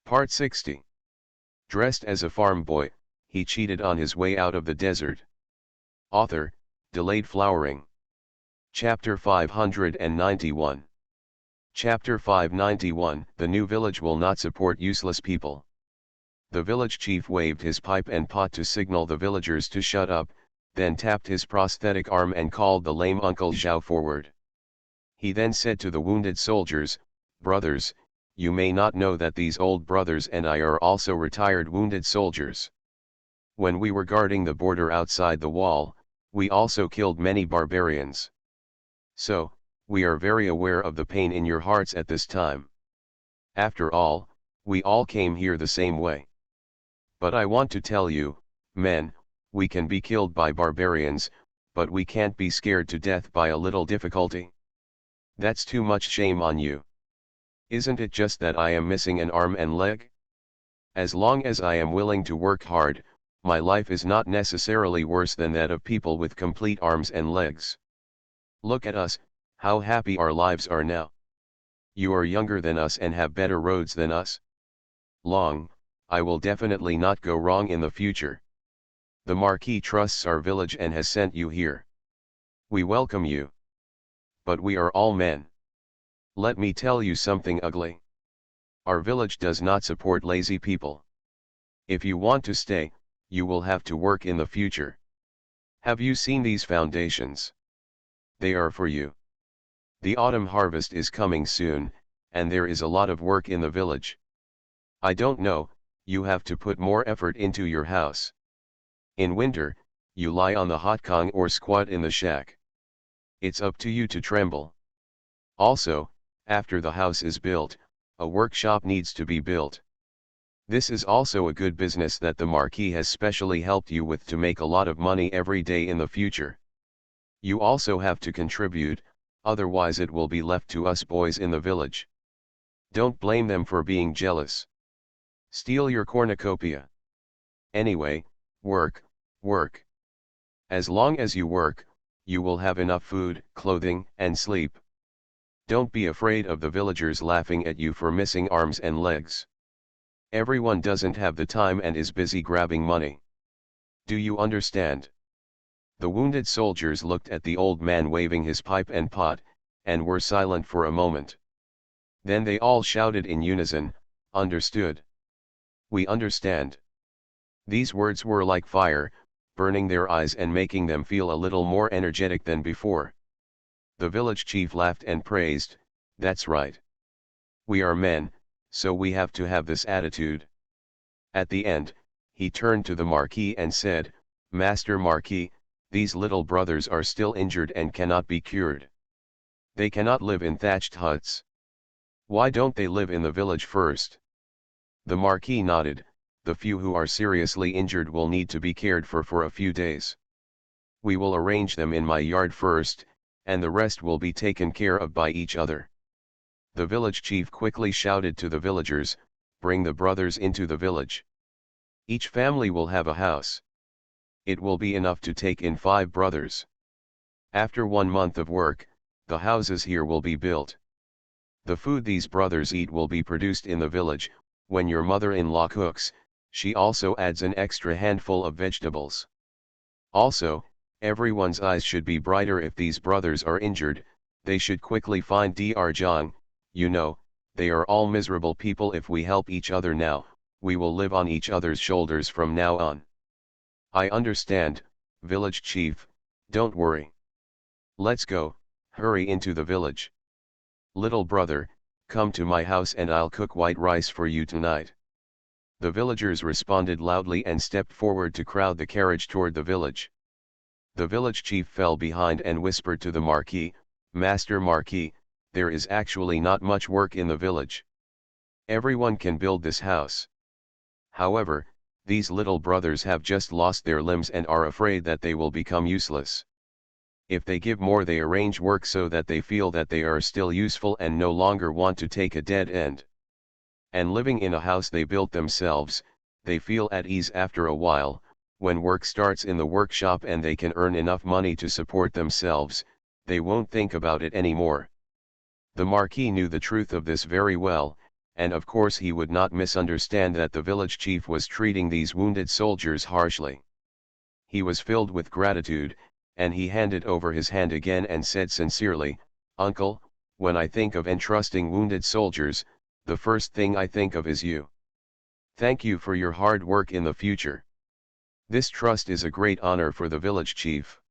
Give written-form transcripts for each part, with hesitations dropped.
Part 60. Dressed as a farm boy, he cheated on his way out of the desert. Author, Delayed Flowering. Chapter 591. Chapter 591. The new village will not support useless people. The village chief waved his pipe and pot to signal the villagers to shut up, then tapped his prosthetic arm and called the lame Uncle Zhao forward. He then said to the wounded soldiers, "Brothers, you may not know that these old brothers and I are also retired wounded soldiers. When we were guarding the border outside the wall, we also killed many barbarians. So, we are very aware of the pain in your hearts at this time. After all, we all came here the same way. But I want to tell you, men, we can be killed by barbarians, but we can't be scared to death by a little difficulty. That's too much shame on you. Isn't it just that I am missing an arm and leg? As long as I am willing to work hard, my life is not necessarily worse than that of people with complete arms and legs. Look at us, how happy our lives are now. You are younger than us and have better roads than us. I will definitely not go wrong in the future. The Marquis trusts our village and has sent you here. We welcome you. But we are all men. Let me tell you something ugly. Our village does not support lazy people. If you want to stay, you will have to work in the future. Have you seen these foundations? They are for you. The autumn harvest is coming soon, and there is a lot of work in the village. I don't know, you have to put more effort into your house. In winter, you lie on the hot kong or squat in the shack. It's up to you to tremble. Also, after the house is built, a workshop needs to be built. This is also a good business that the Marquis has specially helped you with to make a lot of money every day in the future. You also have to contribute, otherwise it will be left to us boys in the village. Don't blame them for being jealous. Steal your cornucopia. Anyway, work. As long as you work, you will have enough food, clothing, and sleep. Don't be afraid of the villagers laughing at you for missing arms and legs. Everyone doesn't have the time and is busy grabbing money. Do you understand? The wounded soldiers looked at the old man waving his pipe and pot, and were silent for a moment. Then they all shouted in unison, "Understood. We understand." These words were like fire, burning their eyes and making them feel a little more energetic than before. The village chief laughed and praised, "That's right. We are men, so we have to have this attitude." At the end, he turned to the Marquis and said, "Master Marquis, these little brothers are still injured and cannot be cured. They cannot live in thatched huts. Why don't they live in the village first?" The Marquis nodded. "The few who are seriously injured will need to be cared for a few days. We will arrange them in my yard first, and the rest will be taken care of by each other." The village chief quickly shouted to the villagers, "Bring the brothers into the village. Each family will have a house. It will be enough to take in 5 brothers. After 1 month of work, the houses here will be built. The food these brothers eat will be produced in the village. When your mother-in-law cooks, she also adds an extra handful of vegetables. Also, everyone's eyes should be brighter if these brothers are injured. They should quickly find Dr. Zhang. You know, they are all miserable people. If we help each other now, we will live on each other's shoulders from now on." "I understand, village chief, don't worry. Let's go, hurry into the village. Little brother, come to my house and I'll cook white rice for you tonight." The villagers responded loudly and stepped forward to crowd the carriage toward the village. The village chief fell behind and whispered to the Marquis, "Master Marquis, there is actually not much work in the village. Everyone can build this house. However, these little brothers have just lost their limbs and are afraid that they will become useless. If they give more, they arrange work so that they feel that they are still useful and no longer want to take a dead end. And living in a house they built themselves, they feel at ease after a while. When work starts in the workshop and they can earn enough money to support themselves, they won't think about it anymore." The Marquis knew the truth of this very well, and of course he would not misunderstand that the village chief was treating these wounded soldiers harshly. He was filled with gratitude, and he handed over his hand again and said sincerely, "Uncle, when I think of entrusting wounded soldiers, the first thing I think of is you. Thank you for your hard work in the future." This trust is a great honor for the village chief.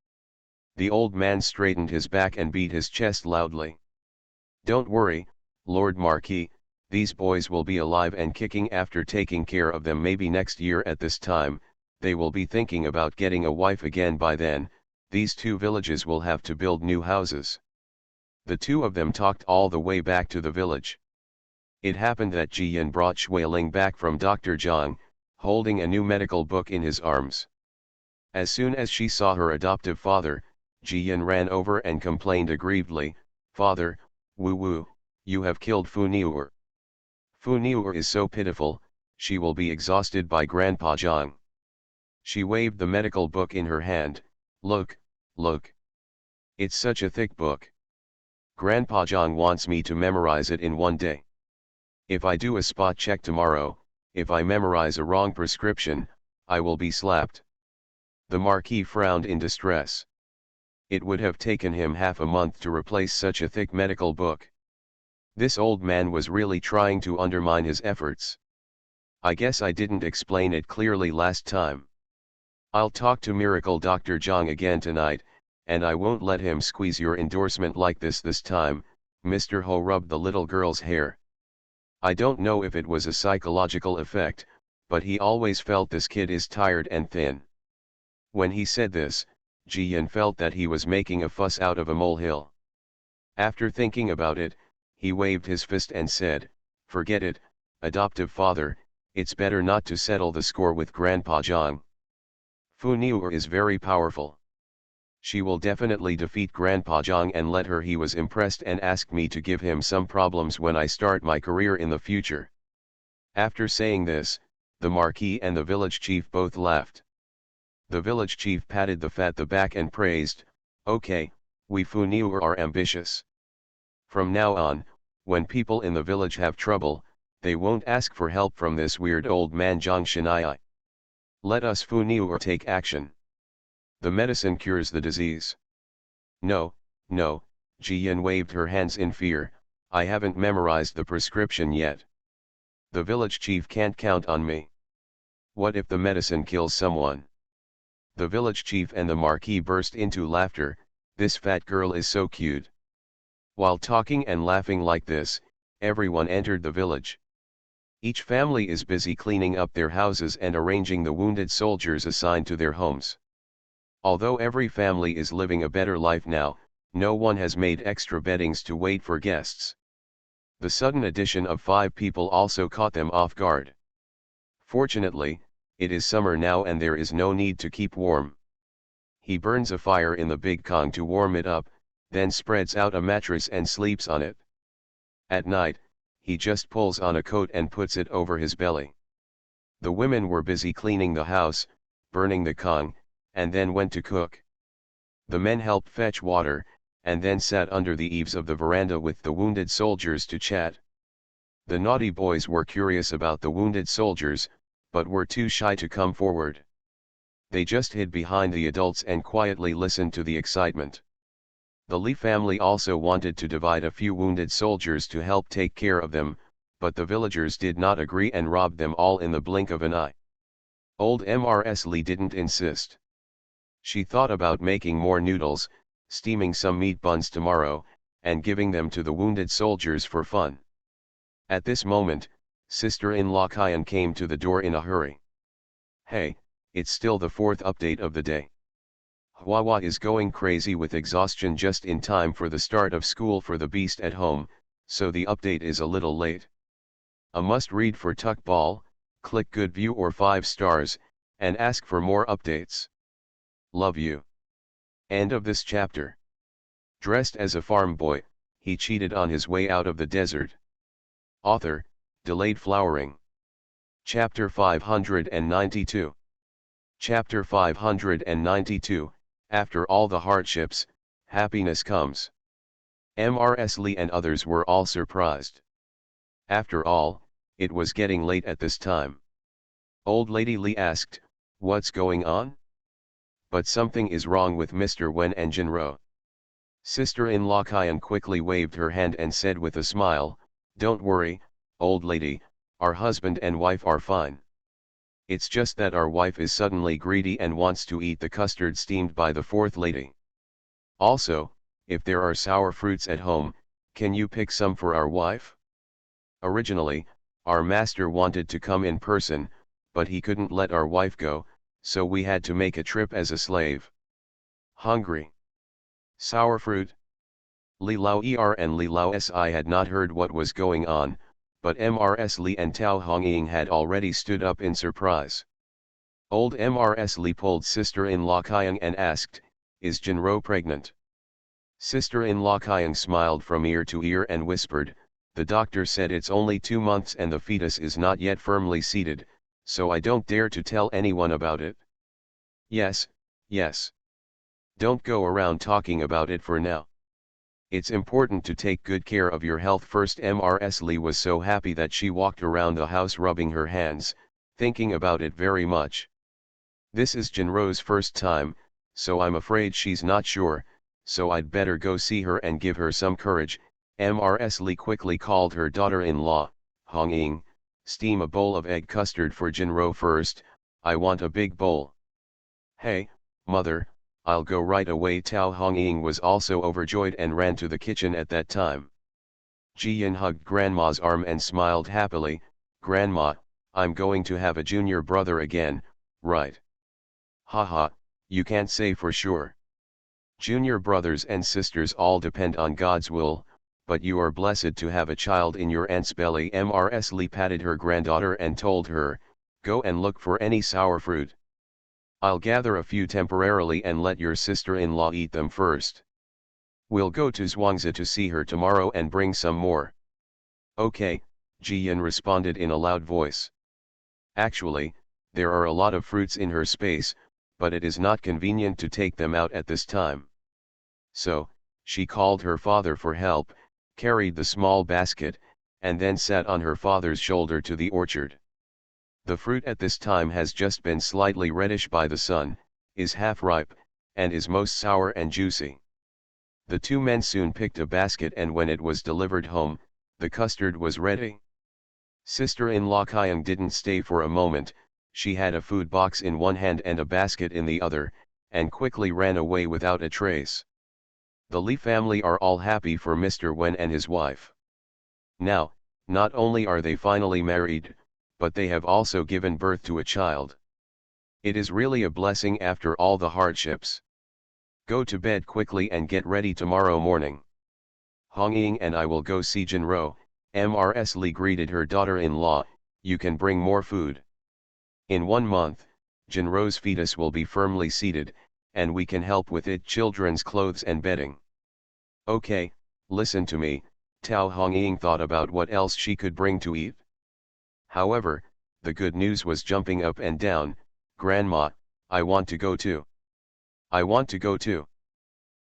The old man straightened his back and beat his chest loudly. "Don't worry, Lord Marquis, these boys will be alive and kicking after taking care of them. Maybe next year at this time, they will be thinking about getting a wife again. By then, these two villages will have to build new houses." The two of them talked all the way back to the village. It happened that Ji Yin brought Shui Ling back from Dr. Zhang, holding a new medical book in his arms. As soon as she saw her adoptive father, Ji Yin ran over and complained aggrievedly, "Father, Wu, you have killed Fu Niuer. Fu Niuer is so pitiful, she will be exhausted by Grandpa Zhang." She waved the medical book in her hand. Look. It's such a thick book. Grandpa Zhang wants me to memorize it in one day. If I do a spot check tomorrow, if I memorize a wrong prescription, I will be slapped." The Marquis frowned in distress. It would have taken him half a month to replace such a thick medical book. This old man was really trying to undermine his efforts. "I guess I didn't explain it clearly last time. I'll talk to Miracle Dr. Zhang again tonight, and I won't let him squeeze your endorsement like this time." Mr. Ho rubbed the little girl's hair. "I don't know if it was a psychological effect, but he always felt this kid is tired and thin." When he said this, Ji Yin felt that he was making a fuss out of a molehill. After thinking about it, he waved his fist and said, "Forget it, adoptive father, it's better not to settle the score with Grandpa Zhang. Fu Niuer is very powerful. She will definitely defeat Grandpa Zhang and let her. He was impressed and asked me to give him some problems when I start my career in the future." After saying this, the Marquis and the village chief both laughed. The village chief patted the fat the back and praised, "Okay, we Fu Niuer are ambitious. From now on, when people in the village have trouble, they won't ask for help from this weird old man Zhang Shenai. Let us Fu Niuer take action. The medicine cures the disease." No, Ji Yin waved her hands in fear, "I haven't memorized the prescription yet. The village chief can't count on me. What if the medicine kills someone?" The village chief and the Marquis burst into laughter. "This fat girl is so cute." While talking and laughing like this, everyone entered the village. Each family is busy cleaning up their houses and arranging the wounded soldiers assigned to their homes. Although every family is living a better life now, no one has made extra beddings to wait for guests. The sudden addition of 5 people also caught them off guard. Fortunately, it is summer now and there is no need to keep warm. He burns a fire in the big kong to warm it up, then spreads out a mattress and sleeps on it. At night, he just pulls on a coat and puts it over his belly. The women were busy cleaning the house, burning the kong, and then went to cook. The men helped fetch water, and then sat under the eaves of the veranda with the wounded soldiers to chat. The naughty boys were curious about the wounded soldiers, but were too shy to come forward. They just hid behind the adults and quietly listened to the excitement. The Li family also wanted to divide a few wounded soldiers to help take care of them, but the villagers did not agree and robbed them all in the blink of an eye. Old Mrs. Li didn't insist. She thought about making more noodles, steaming some meat buns tomorrow, and giving them to the wounded soldiers for fun. At this moment, sister-in-law Kian came to the door in a hurry. "Hey, it's still the 4th update of the day. Huahua is going crazy with exhaustion just in time for the start of school for the beast at home, so the update is a little late. A must-read for Tuck Ball. Click good view or 5 stars, and ask for more updates. Love you." End of this chapter. Dressed as a farm boy, he cheated on his way out of the desert. Author, Delayed Flowering. Chapter 592. Chapter 592, After all the hardships, happiness comes. Mrs. Li and others were all surprised. After all, it was getting late at this time. Old Lady Li asked, "What's going on?" "But something is wrong with Mr. Wen and Jinro." Sister-in-law Kyan quickly waved her hand and said with a smile, "Don't worry, old lady, our husband and wife are fine. It's just that our wife is suddenly greedy and wants to eat the custard steamed by the fourth lady. Also, if there are sour fruits at home, can you pick some for our wife?" Originally, our master wanted to come in person, but he couldn't let our wife go, so we had to make a trip as a slave. Hungry. Sour fruit? Li Lao Er and Li Lao Si had not heard what was going on, but Mrs. Li and Tao Hongying had already stood up in surprise. Old Mrs. Li pulled sister-in-law Kyung and asked, "Is Jinro pregnant?" Sister-in-law Kyung smiled from ear to ear and whispered, "The doctor said it's only 2 months and the fetus is not yet firmly seated, so I don't dare to tell anyone about it." "Yes, yes. Don't go around talking about it for now. It's important to take good care of your health first." Mrs. Li was so happy that she walked around the house rubbing her hands, thinking about it very much. This is Jinro's first time, so I'm afraid she's not sure, so I'd better go see her and give her some courage. Mrs. Li quickly called her daughter-in-law, Hongying, "Steam a bowl of egg custard for Jinro first, I want a big bowl." "Hey, mother, I'll go right away." Tao Hongying was also overjoyed and ran to the kitchen at that time. Jiyan hugged Grandma's arm and smiled happily, "Grandma, I'm going to have a junior brother again, right?" "Haha, you can't say for sure. Junior brothers and sisters all depend on God's will, but you are blessed to have a child in your aunt's belly." Mrs. Li patted her granddaughter and told her, "Go and look for any sour fruit. I'll gather a few temporarily and let your sister-in-law eat them first. We'll go to Zhuangzi to see her tomorrow and bring some more." "Okay," Jiyan responded in a loud voice. Actually, there are a lot of fruits in her space, but it is not convenient to take them out at this time. So, she called her father for help, carried the small basket, and then sat on her father's shoulder to the orchard. The fruit at this time has just been slightly reddish by the sun, is half ripe, and is most sour and juicy. The two men soon picked a basket, and when it was delivered home, the custard was ready. Sister-in-law Kyung didn't stay for a moment. She had a food box in one hand and a basket in the other, and quickly ran away without a trace. The Li family are all happy for Mr. Wen and his wife. Now, not only are they finally married, but they have also given birth to a child. It is really a blessing after all the hardships. Go to bed quickly and get ready tomorrow morning. Hongying and I will go see Jinro. Mrs. Li greeted her daughter-in-law, "You can bring more food. In 1 month, Jinro's fetus will be firmly seated, and we can help with it children's clothes and bedding." "Okay, listen to me." Tao Hongying thought about what else she could bring to eat. However, the good news was jumping up and down, "Grandma, I want to go too. I want to go too."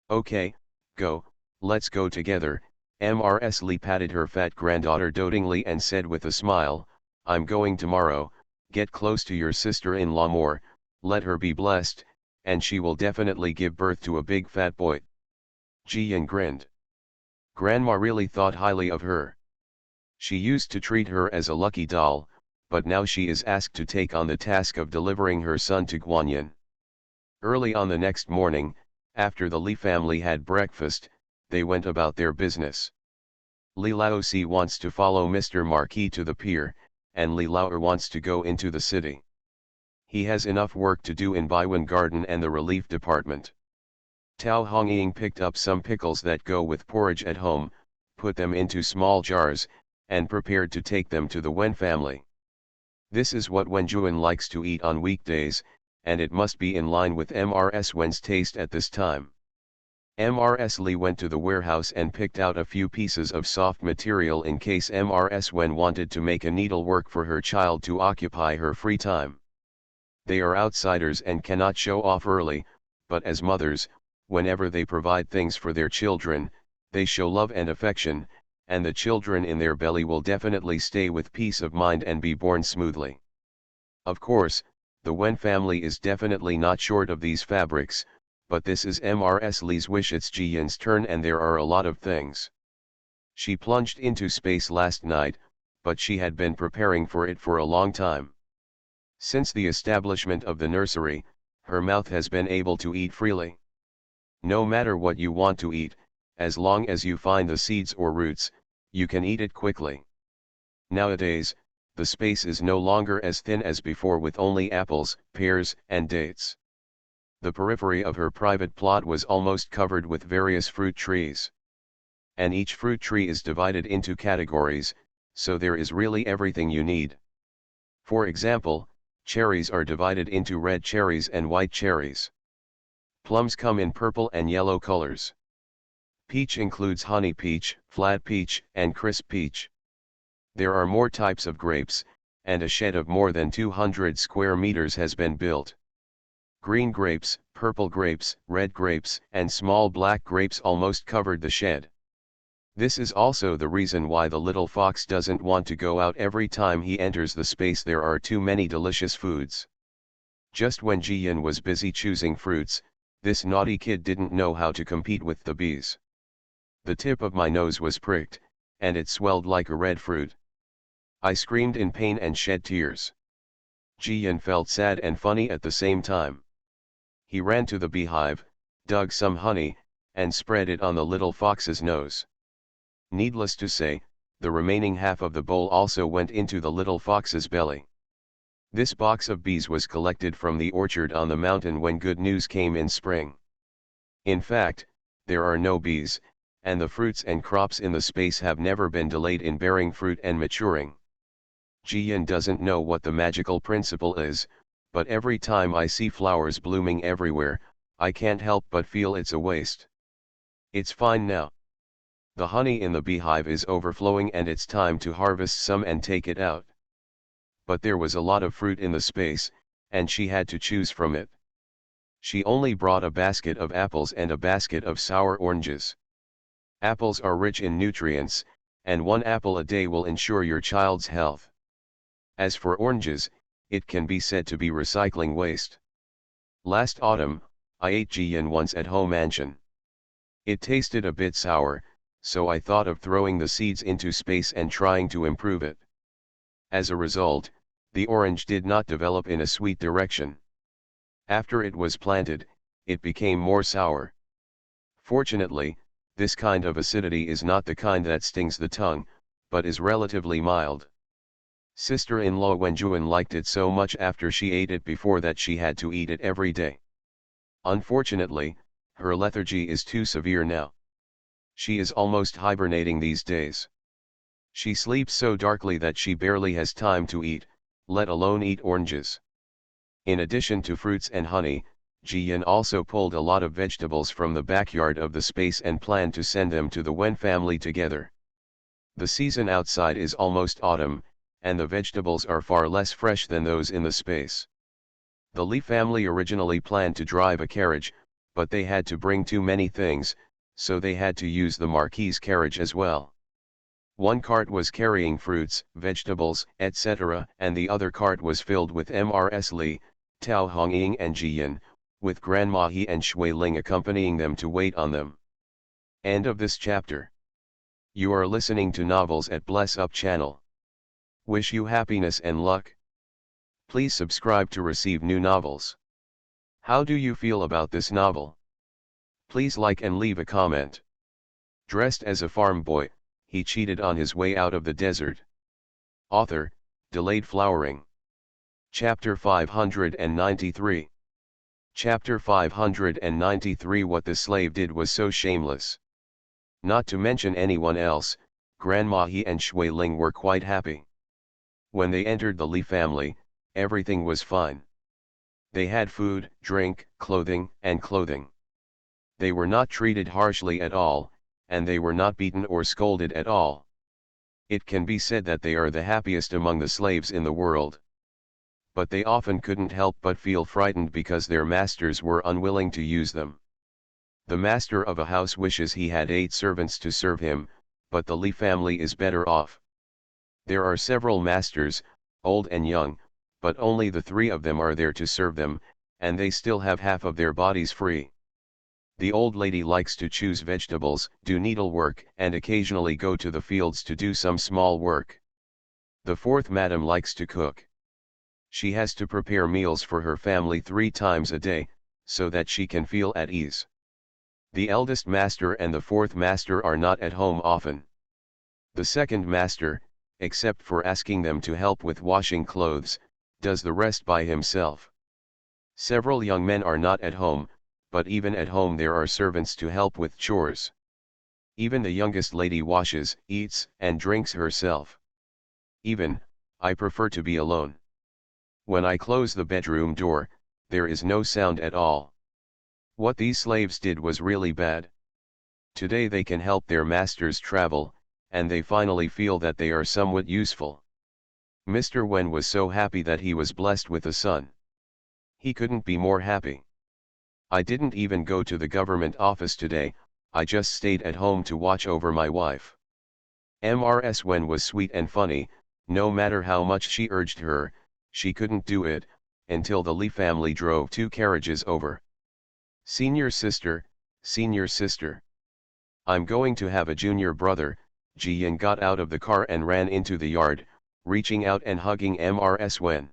"Okay, go, let's go together." Mrs. Li patted her fat granddaughter dotingly and said with a smile, "I'm going tomorrow. Get close to your sister-in-law more, let her be blessed, and she will definitely give birth to a big fat boy." Jiyan grinned. Grandma really thought highly of her. She used to treat her as a lucky doll, but now she is asked to take on the task of delivering her son to Guanyin. Early on the next morning, after the Li family had breakfast, they went about their business. Li Laosi wants to follow Mr. Marquis to the pier, and Li Laoer wants to go into the city. He has enough work to do in Baiwan Garden and the relief department. Tao Hongying picked up some pickles that go with porridge at home, put them into small jars, and prepared to take them to the Wen family. This is what Wen Juan likes to eat on weekdays, and it must be in line with Mrs. Wen's taste at this time. Mrs. Li went to the warehouse and picked out a few pieces of soft material in case Mrs. Wen wanted to make a needlework for her child to occupy her free time. They are outsiders and cannot show off early, but as mothers, whenever they provide things for their children, they show love and affection, and the children in their belly will definitely stay with peace of mind and be born smoothly. Of course, the Wen family is definitely not short of these fabrics, but this is Mrs. Lee's wish. It's Ji Yin's turn and there are a lot of things. She plunged into space last night, but she had been preparing for it for a long time. Since the establishment of the nursery, her mouth has been able to eat freely. No matter what you want to eat, as long as you find the seeds or roots, you can eat it quickly. Nowadays, the space is no longer as thin as before with only apples, pears, and dates. The periphery of her private plot was almost covered with various fruit trees. And each fruit tree is divided into categories, so there is really everything you need. For example, cherries are divided into red cherries and white cherries. Plums come in purple and yellow colors. Peach includes honey peach, flat peach, and crisp peach. There are more types of grapes, and a shed of more than 200 square meters has been built. Green grapes, purple grapes, red grapes, and small black grapes almost covered the shed. This is also the reason why the little fox doesn't want to go out every time he enters the space. There are too many delicious foods. Just when Ji Yin was busy choosing fruits, this naughty kid didn't know how to compete with the bees. The tip of my nose was pricked, and it swelled like a red fruit. I screamed in pain and shed tears. Ji Yin felt sad and funny at the same time. He ran to the beehive, dug some honey, and spread it on the little fox's nose. Needless to say, the remaining half of the bowl also went into the little fox's belly. This box of bees was collected from the orchard on the mountain when good news came in spring. In fact, there are no bees, and the fruits and crops in the space have never been delayed in bearing fruit and maturing. Ji Yin doesn't know what the magical principle is, but every time I see flowers blooming everywhere, I can't help but feel it's a waste. It's fine now. The honey in the beehive is overflowing and it's time to harvest some and take it out. But there was a lot of fruit in the space, and she had to choose from it. She only brought a basket of apples and a basket of sour oranges. Apples are rich in nutrients, and 1 apple a day will ensure your child's health. As for oranges, it can be said to be recycling waste. Last autumn, I ate Ji Yin once at home mansion. It tasted a bit sour, so I thought of throwing the seeds into space and trying to improve it. As a result, the orange did not develop in a sweet direction. After it was planted, it became more sour. Fortunately, this kind of acidity is not the kind that stings the tongue, but is relatively mild. Sister-in-law Wenjuan liked it so much after she ate it before that she had to eat it every day. Unfortunately, her lethargy is too severe now. She is almost hibernating these days. She sleeps so darkly that she barely has time to eat, let alone eat oranges. In addition to fruits and honey, Ji Yin also pulled a lot of vegetables from the backyard of the space and planned to send them to the Wen family together. The season outside is almost autumn, and the vegetables are far less fresh than those in the space. The Li family originally planned to drive a carriage, but they had to bring too many things, so they had to use the Marquis' carriage as well. One cart was carrying fruits, vegetables, etc., and the other cart was filled with Mrs. Li, Tao Hongying and Ji Yin, with Grandma He and Shui Ling accompanying them to wait on them. End of this chapter. You are listening to Novels at Bless Up channel. Wish you happiness and luck. Please subscribe to receive new novels. How do you feel about this novel? Please like and leave a comment. Dressed as a farm boy, he cheated on his way out of the desert. Author, Delayed Flowering. Chapter 593. Chapter 593. What the slave did was so shameless. Not to mention anyone else, Grandma He and Shui Ling were quite happy. When they entered the Li family, everything was fine. They had food, drink, clothing, and clothing. They were not treated harshly at all, and they were not beaten or scolded at all. It can be said that they are the happiest among the slaves in the world. But they often couldn't help but feel frightened because their masters were unwilling to use them. The master of a house wishes he had 8 servants to serve him, but the Li family is better off. There are several masters, old and young, but only the three of them are there to serve them, and they still have half of their bodies free. The old lady likes to choose vegetables, do needlework, and occasionally go to the fields to do some small work. The fourth madam likes to cook. She has to prepare meals for her family 3 times a day, so that she can feel at ease. The eldest master and the fourth master are not at home often. The second master, except for asking them to help with washing clothes, does the rest by himself. Several young men are not at home, but even at home there are servants to help with chores. Even the youngest lady washes, eats, and drinks herself. Even, I prefer to be alone. When I close the bedroom door, there is no sound at all. What these slaves did was really bad. Today they can help their masters travel, and they finally feel that they are somewhat useful. Mr. Wen was so happy that he was blessed with a son. He couldn't be more happy. I didn't even go to the government office today, I just stayed at home to watch over my wife. Mrs. Wen was sweet and funny, no matter how much she urged her, she couldn't do it, until the Li family drove 2 carriages over. Senior sister, senior sister. I'm going to have a junior brother. Ji Yin got out of the car and ran into the yard, reaching out and hugging Mrs. Wen.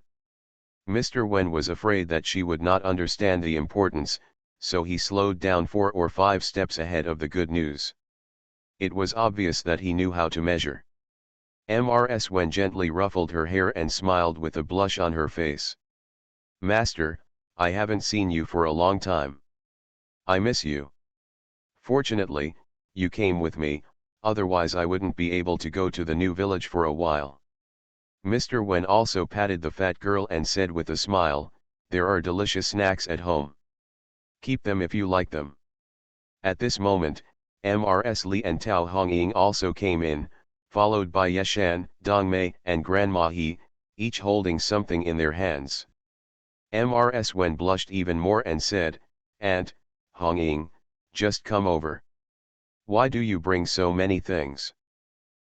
Mr. Wen was afraid that she would not understand the importance, so he slowed down 4 or 5 steps ahead of the good news. It was obvious that he knew how to measure. Mrs. Wen gently ruffled her hair and smiled with a blush on her face. Master, I haven't seen you for a long time. I miss you. Fortunately, you came with me, otherwise I wouldn't be able to go to the new village for a while. Mr. Wen also patted the fat girl and said with a smile, there are delicious snacks at home. Keep them if you like them. At this moment, Mrs. Li and Tao Hongying also came in, followed by Yeshan, Dongmei, and Grandma He, each holding something in their hands. Mrs. Wen blushed even more and said, Aunt, Hongying, just come over. Why do you bring so many things?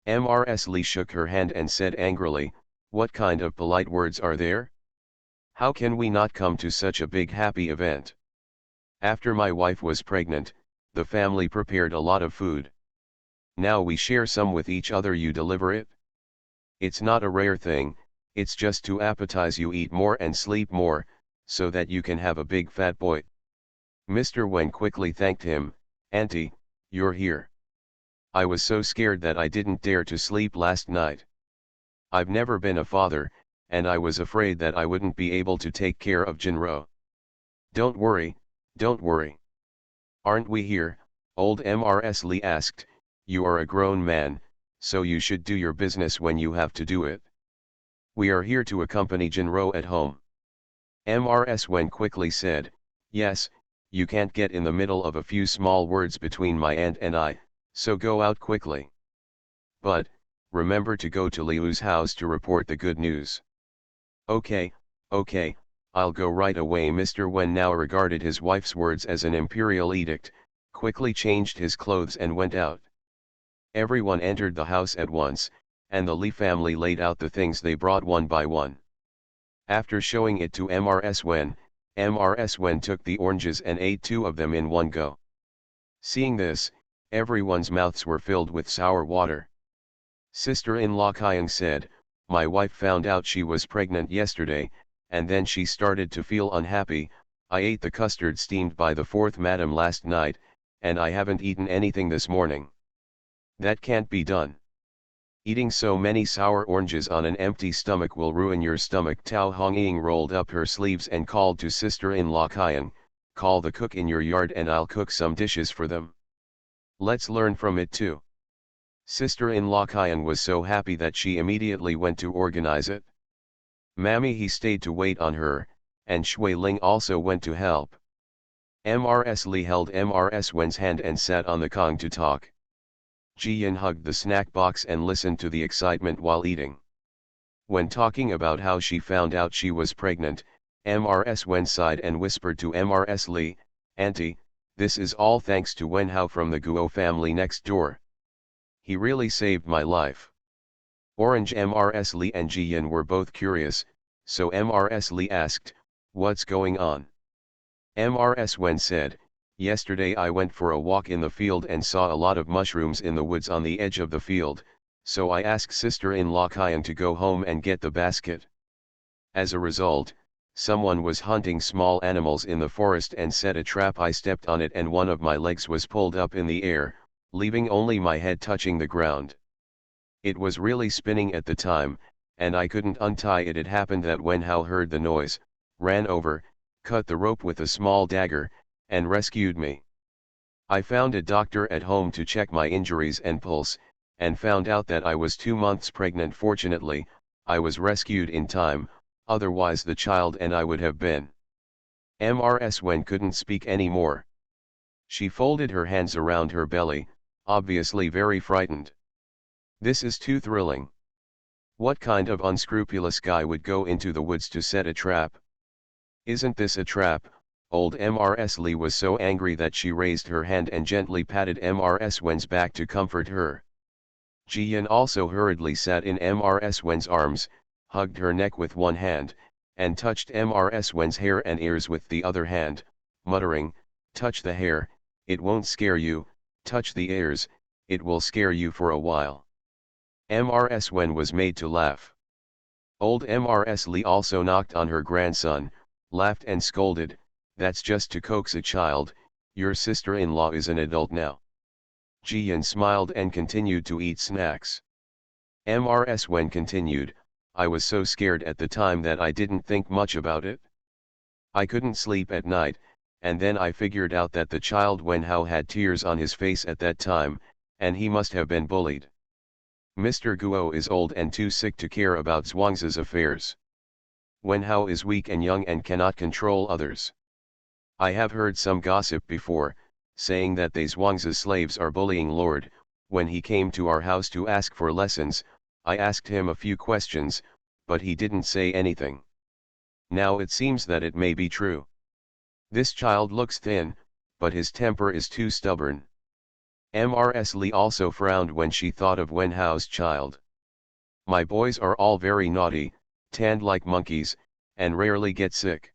Mrs. Li shook her hand and said angrily, what kind of polite words are there? How can we not come to such a big happy event? After my wife was pregnant, the family prepared a lot of food. Now we share some with each other. You deliver it? It's not a rare thing, it's just to appetize you eat more and sleep more, so that you can have a big fat boy. Mr. Wen quickly thanked him, Auntie, you're here. I was so scared that I didn't dare to sleep last night. I've never been a father, and I was afraid that I wouldn't be able to take care of Jinro. Don't worry, don't worry. Aren't we here? Old Mrs. Li asked, you are a grown man, so you should do your business when you have to do it. We are here to accompany Jinro at home. Mrs. Wen quickly said, yes, you can't get in the middle of a few small words between my aunt and I, so go out quickly. But, remember to go to Liu's house to report the good news. Okay, I'll go right away. Mr. Wen now regarded his wife's words as an imperial edict, quickly changed his clothes and went out. Everyone entered the house at once, and the Li family laid out the things they brought one by one. After showing it to Mrs. Wen took the oranges and ate 2 of them in one go. Seeing this, everyone's mouths were filled with sour water. Sister-in-law Kyung said, my wife found out she was pregnant yesterday, and then she started to feel unhappy. I ate the custard steamed by the 4th madam last night, and I haven't eaten anything this morning. That can't be done. Eating so many sour oranges on an empty stomach will ruin your stomach. Tao Hongying rolled up her sleeves and called to sister-in-law Kyung, call the cook in your yard and I'll cook some dishes for them. Let's learn from it too. Sister-in-law Kyung was so happy that she immediately went to organize it. Mammy He stayed to wait on her, and Shui Ling also went to help. Mrs. Li held Mrs. Wen's hand and sat on the kong to talk. Ji Yin hugged the snack box and listened to the excitement while eating. When talking about how she found out she was pregnant, Mrs. Wen sighed and whispered to Mrs. Li, Auntie, this is all thanks to Wen Hao from the Guo family next door. He really saved my life. Orange Mrs. Lee and Jiyan were both curious, so Mrs. Lee asked, "What's going on?" Mrs. Wen said, "Yesterday I went for a walk in the field and saw a lot of mushrooms in the woods on the edge of the field, so I asked sister-in-law Kyan to go home and get the basket. As a result, someone was hunting small animals in the forest and set a trap. I stepped on it and one of my legs was pulled up in the air, leaving only my head touching the ground. It was really spinning at the time, and I couldn't untie it. It happened that Wen Hao heard the noise, ran over, cut the rope with a small dagger, and rescued me. I found a doctor at home to check my injuries and pulse, and found out that I was 2 months pregnant. Fortunately, I was rescued in time, otherwise the child and I would have been." Mrs. Wen couldn't speak anymore. She folded her hands around her belly, obviously very frightened. "This is too thrilling. What kind of unscrupulous guy would go into the woods to set a trap? Isn't this a trap?" Old Mrs. Lee was so angry that she raised her hand and gently patted Mrs. Wen's back to comfort her. Jiyan also hurriedly sat in Mrs. Wen's arms, hugged her neck with one hand, and touched Mrs. Wen's hair and ears with the other hand, muttering, "Touch the hair, it won't scare you, touch the ears, it will scare you for a while." Mrs. Wen was made to laugh. Old Mrs. Lee also knocked on her grandson, laughed and scolded, "That's just to coax a child, your sister-in-law is an adult now." Jiyan smiled and continued to eat snacks. Mrs. Wen continued, "I was so scared at the time that I didn't think much about it. I couldn't sleep at night, and then I figured out that the child Wen Hao had tears on his face at that time, and he must have been bullied. Mr. Guo is old and too sick to care about Zhuangzi's affairs. Wen Hao is weak and young and cannot control others. I have heard some gossip before, saying that they Zhuangzi's slaves are bullying Lord. When he came to our house to ask for lessons, I asked him a few questions, but he didn't say anything. Now it seems that it may be true. This child looks thin, but his temper is too stubborn." Mrs. Lee also frowned when she thought of Wen Hao's child. "My boys are all very naughty, tanned like monkeys, and rarely get sick.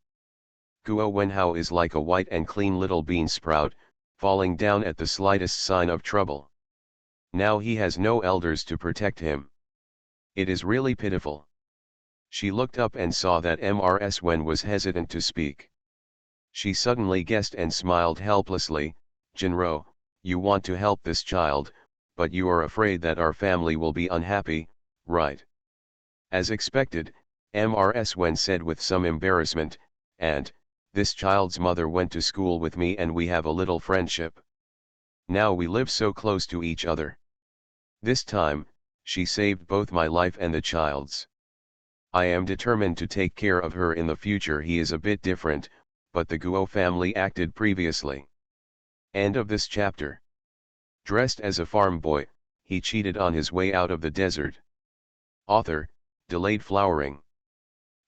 Guo Wen Hao is like a white and clean little bean sprout, falling down at the slightest sign of trouble. Now he has no elders to protect him. It is really pitiful." She looked up and saw that Mrs. Wen was hesitant to speak. She suddenly guessed and smiled helplessly, "Jinro, you want to help this child, but you are afraid that our family will be unhappy, right?" As expected, Mrs. Wen said with some embarrassment, "And this child's mother went to school with me and we have a little friendship. Now we live so close to each other. This time, she saved both my life and the child's. I am determined to take care of her in the future." He is a bit different, but the Guo family acted previously. End of this chapter. Dressed as a farm boy, he cheated on his way out of the desert. Author, Delayed Flowering.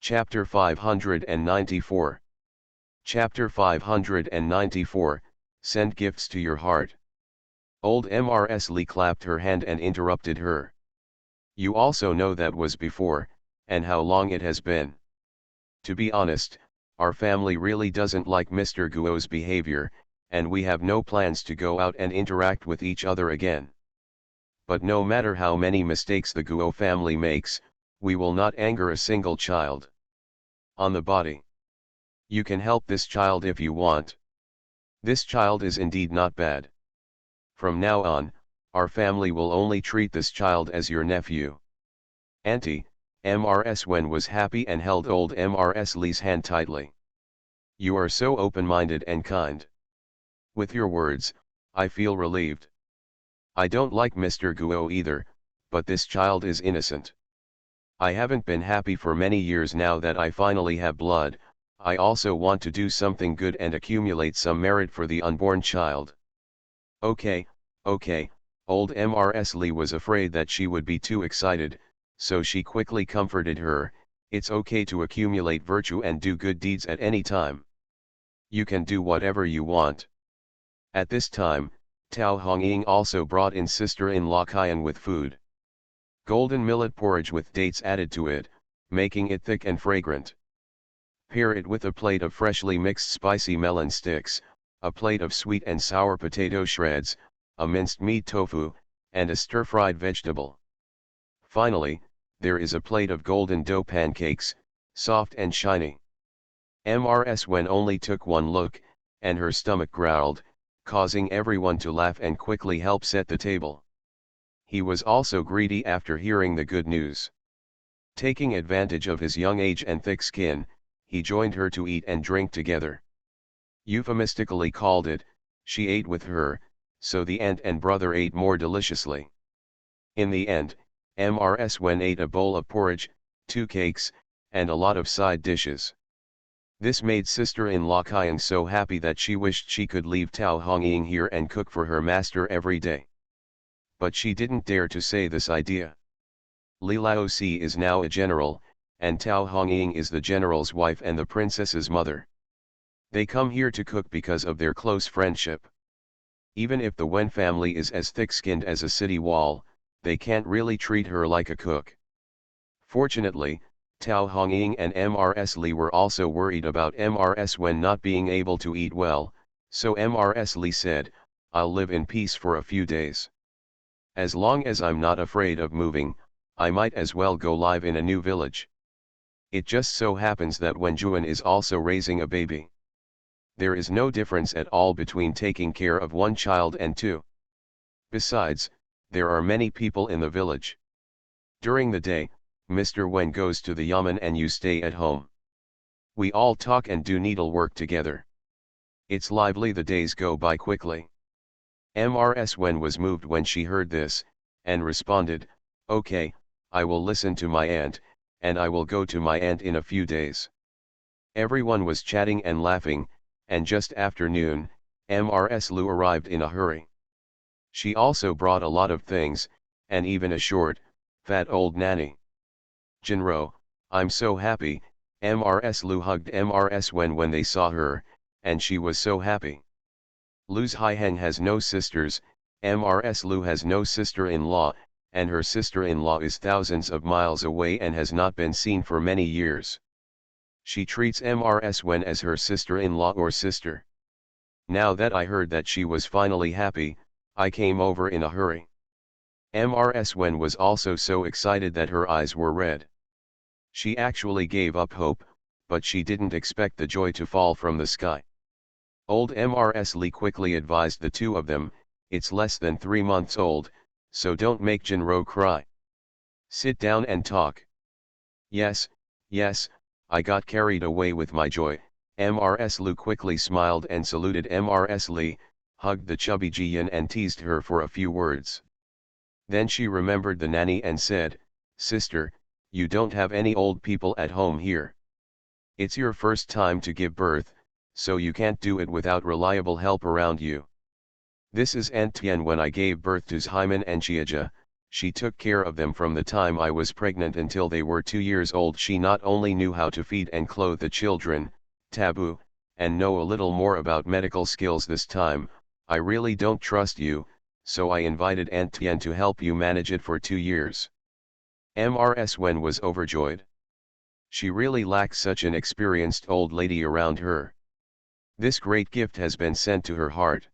Chapter 594. Chapter 594, Send Gifts to Your Heart. Old Mrs. Lee clapped her hand and interrupted her. "You also know that was before, and how long it has been. To be honest, our family really doesn't like Mr. Guo's behavior, and we have no plans to go out and interact with each other again. But no matter how many mistakes the Guo family makes, we will not anger a single child. On the body. You can help this child if you want. This child is indeed not bad. From now on, our family will only treat this child as your nephew." Auntie, Mrs. Wen was happy and held old Mrs. Lee's hand tightly. "You are so open-minded and kind. With your words, I feel relieved. I don't like Mr. Guo either, but this child is innocent. I haven't been happy for many years now that I finally have blood. I also want to do something good and accumulate some merit for the unborn child." Okay, old Mrs. Lee was afraid that she would be too excited, so she quickly comforted her, "It's okay to accumulate virtue and do good deeds at any time. You can do whatever you want. At this time, Tao Hongying also brought in sister-in-law Qian with food. Golden millet porridge with dates added to it, making it thick and fragrant. Pair it with a plate of freshly mixed spicy melon sticks, a plate of sweet and sour potato shreds, a minced meat tofu, and a stir-fried vegetable. Finally, there is a plate of golden dough pancakes, soft and shiny. Mrs. Wen only took one look, and her stomach growled, causing everyone to laugh and quickly help set the table. He was also greedy after hearing the good news. Taking advantage of his young age and thick skin, he joined her to eat and drink together. Euphemistically called it, she ate with her, so the aunt and brother ate more deliciously. In the end, Mrs. Wen ate a bowl of porridge, 2 cakes, and a lot of side dishes. This made sister-in-law Qian so happy that she wished she could leave Tao Hongying here and cook for her master every day. But she didn't dare to say this idea. Li Laozi is now a general, and Tao Hongying is the general's wife and the princess's mother. They come here to cook because of their close friendship. Even if the Wen family is as thick-skinned as a city wall, they can't really treat her like a cook. Fortunately, Tao Hongying and Mrs. Li were also worried about Mrs. Wen not being able to eat well, so Mrs. Li said, "I'll live in peace for a few days. As long as I'm not afraid of moving, I might as well go live in a new village. It just so happens that Wen Juan is also raising a baby. There is no difference at all between taking care of one child and two. Besides, there are many people in the village. During the day, Mr. Wen goes to the yamen and you stay at home. We all talk and do needlework together. It's lively, the days go by quickly." Mrs. Wen was moved when she heard this, and responded, "Okay, I will listen to my aunt, and I will go to my aunt in a few days." Everyone was chatting and laughing, and just after noon, Mrs. Lu arrived in a hurry. She also brought a lot of things, and even a short, fat old nanny. "Jinro, I'm so happy," Mrs. Lu hugged Mrs. Wen when they saw her, and she was so happy. Lu's Haiheng has no sisters, Mrs. Lu has no sister-in-law, and her sister-in-law is thousands of miles away and has not been seen for many years. She treats Mrs. Wen as her sister-in-law or sister. Now that I heard that she was finally happy, I came over in a hurry. Mrs. Wen was also so excited that her eyes were red. She actually gave up hope, but she didn't expect the joy to fall from the sky. Old Mrs. Li quickly advised the two of them, "It's less than 3 months old, so don't make Jinro cry. Sit down and talk." Yes, I got carried away with my joy." Mrs. Lu quickly smiled and saluted Mrs. Li, hugged the chubby Jiyan and teased her for a few words. Then she remembered the nanny and said, "Sister, you don't have any old people at home here. It's your first time to give birth, so you can't do it without reliable help around you. This is Aunt Tian. When I gave birth to Hyman and Jiaja, she took care of them from the time I was pregnant until they were 2 years old. She not only knew how to feed and clothe the children, taboo, and know a little more about medical skills this time. I really don't trust you, so I invited Aunt Tian to help you manage it for 2 years." Mrs. Wen was overjoyed. She really lacked such an experienced old lady around her. This great gift has been sent to her heart.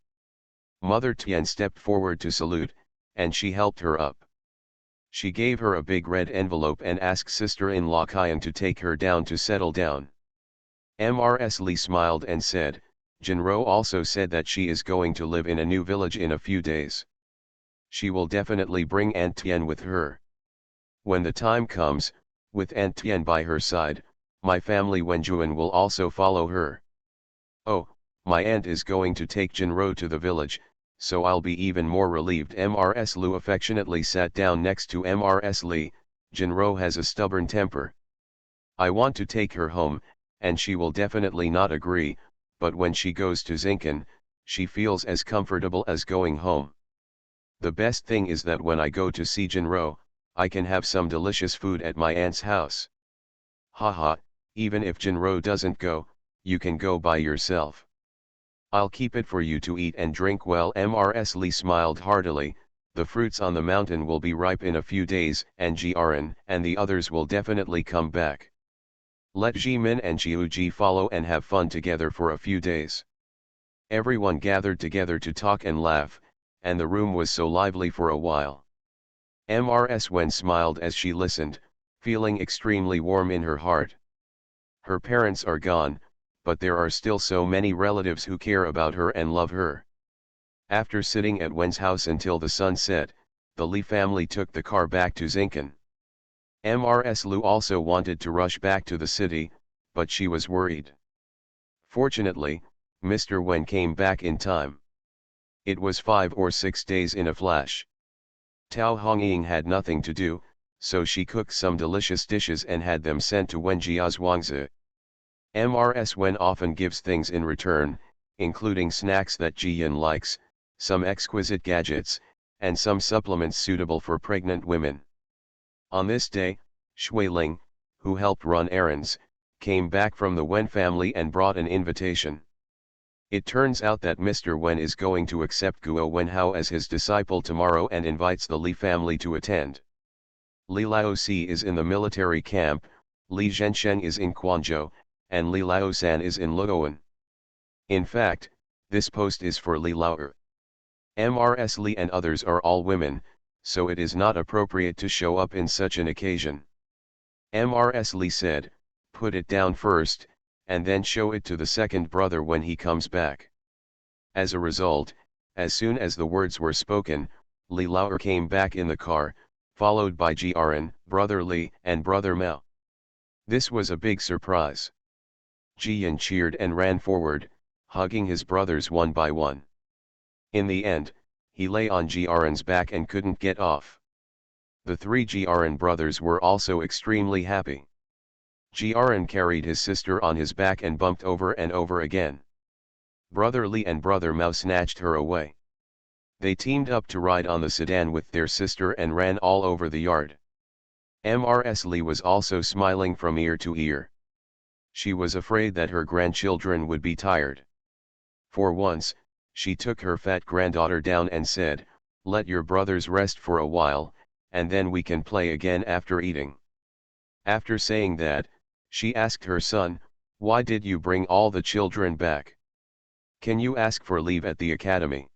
Mother Tian stepped forward to salute, and she helped her up. She gave her a big red envelope and asked sister-in-law Qian to take her down to settle down. Mrs. Li smiled and said, "Jinro also said that she is going to live in a new village in a few days. She will definitely bring Aunt Tian with her. When the time comes, with Aunt Tian by her side, my family Wenjuan will also follow her. Oh, my aunt is going to take Jinro to the village, so I'll be even more relieved." Mrs. Lu affectionately sat down next to Mrs. Li. "Jinro has a stubborn temper. I want to take her home, and she will definitely not agree, but when she goes to Zinken, she feels as comfortable as going home. The best thing is that when I go to see Jinro, I can have some delicious food at my aunt's house. Haha, even if Jinro doesn't go, you can go by yourself." I'll keep it for you to eat and drink well. Mrs. Lee smiled heartily. The fruits on the mountain will be ripe in a few days, and Jiren and the others will definitely come back. Let Jimin and Jiuji follow and have fun together for a few days. Everyone gathered together to talk and laugh, and the room was so lively for a while. Mrs. Wen smiled as she listened, feeling extremely warm in her heart. Her parents are gone, but there are still so many relatives who care about her and love her. After sitting at Wen's house until the sun set, the Lee family took the car back to Zinken. Mrs. Lu also wanted to rush back to the city, but she was worried. Fortunately, Mr. Wen came back in time. It was 5 or 6 days in a flash. Tao Hongying had nothing to do, so she cooked some delicious dishes and had them sent to Wen Jia's Wangzi. Mrs. Wen often gives things in return, including snacks that Jiyan likes, some exquisite gadgets, and some supplements suitable for pregnant women. On this day, Shuiling, who helped run errands, came back from the Wen family and brought an invitation. It turns out that Mr. Wen is going to accept Guo Wenhao as his disciple tomorrow and invites the Li family to attend. Li Laosi is in the military camp, Li Zhensheng is in Quanzhou, and Li Laosan is in Luoan. In fact, this post is for Li Laoer. Mrs. Li and others are all women, so it is not appropriate to show up in such an occasion. Mrs. Li said, "Put it down first, and then show it to the second brother when he comes back." As a result, as soon as the words were spoken, Li Laoer came back in the car, followed by Jiren, brother Li, and brother Mao. This was a big surprise. Jiyan cheered and ran forward, hugging his brothers one by one. In the end, he lay on Jiren's back and couldn't get off. The 3 Jiren brothers were also extremely happy. Jiren carried his sister on his back and bumped over and over again. Brother Li and brother Mao snatched her away. They teamed up to ride on the sedan with their sister and ran all over the yard. Mrs. Li was also smiling from ear to ear. She was afraid that her grandchildren would be tired. For once, she took her fat granddaughter down and said, "Let your brothers rest for a while, and then we can play again after eating." After saying that, she asked her son, "Why did you bring all the children back? Can you ask for leave at the academy?"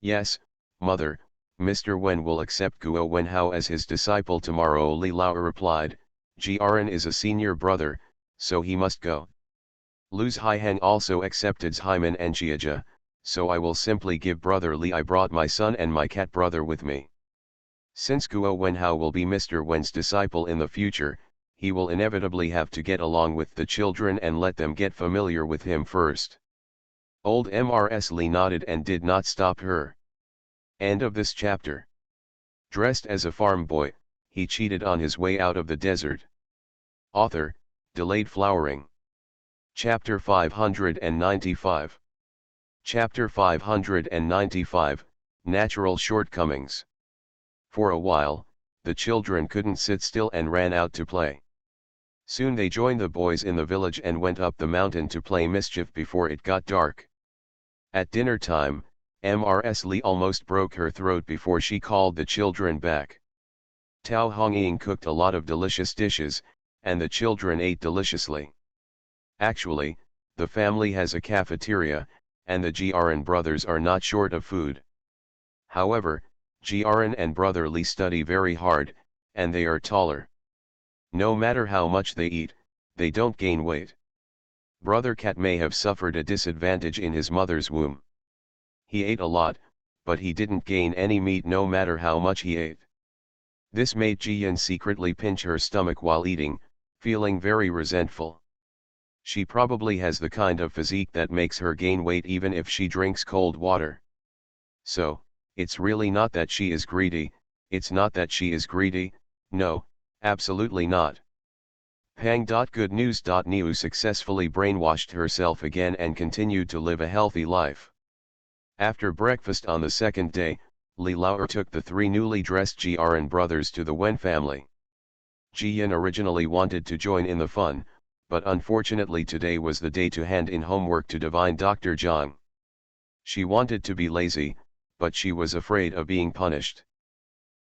"Yes, mother, Mr. Wen will accept Guo Wenhao as his disciple tomorrow," Li Lao replied. "Jiren is a senior brother, so he must go. Lu's Haiheng also accepted Hyman and Jiaja, so I will simply give brother Li. I brought my son and my cat brother with me. Since Guo Wenhao will be Mr. Wen's disciple in the future, he will inevitably have to get along with the children and let them get familiar with him first." Old Mrs. Li nodded and did not stop her. End of this chapter. Dressed as a farm boy, he cheated on his way out of the desert. Author, Delayed Flowering. Chapter 595. Chapter 595, Natural Shortcomings. For a while, the children couldn't sit still and ran out to play. Soon they joined the boys in the village and went up the mountain to play mischief before it got dark. At dinner time, Mrs. Li almost broke her throat before she called the children back. Tao Hongying cooked a lot of delicious dishes, and the children ate deliciously. Actually, the family has a cafeteria, and the Jiren brothers are not short of food. However, Jiren and brother Li study very hard, and they are taller. No matter how much they eat, they don't gain weight. Brother Cat may have suffered a disadvantage in his mother's womb. He ate a lot, but he didn't gain any meat no matter how much he ate. This made Jiyan secretly pinch her stomach while eating, feeling very resentful. She probably has the kind of physique that makes her gain weight even if she drinks cold water. So, it's really not that she is greedy, it's not that she is greedy, no, absolutely not. Pang.goodnews.new successfully brainwashed herself again and continued to live a healthy life. After breakfast on the second day, Li Laoer took the 3 newly dressed Jiren brothers to the Wen family. Jiyan originally wanted to join in the fun, but unfortunately today was the day to hand in homework to Divine Dr. Zhang. She wanted to be lazy, but she was afraid of being punished.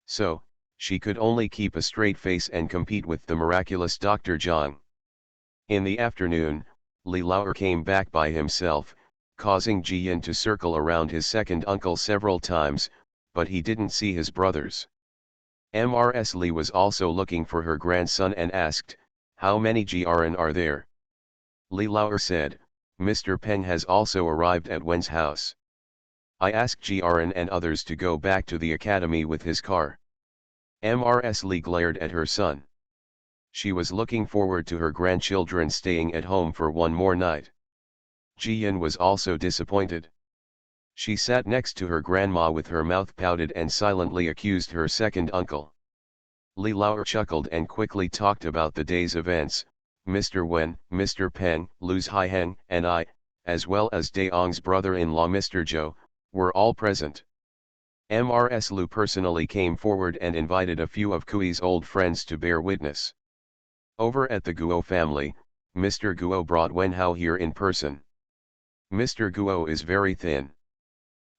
So, she could only keep a straight face and compete with the miraculous Dr. Zhang. In the afternoon, Li Lauer came back by himself, causing Ji Yin to circle around his second uncle several times, but he didn't see his brothers. Mrs. Li was also looking for her grandson and asked, "How many Jiren are there?" Li Lauer said, "Mr. Peng has also arrived at Wen's house. I asked Jiren and others to go back to the academy with his car." Mrs. Li glared at her son. She was looking forward to her grandchildren staying at home for one more night. Ji Yin was also disappointed. She sat next to her grandma with her mouth pouted and silently accused her second uncle. Li Lauer chuckled and quickly talked about the day's events. Mr. Wen, Mr. Peng, Lu Haiheng, and I, as well as Daong's brother-in-law Mr. Zhou, were all present. Mrs. Lu personally came forward and invited a few of Kui's old friends to bear witness. Over at the Guo family, Mr. Guo brought Wen Hao here in person. Mr. Guo is very thin.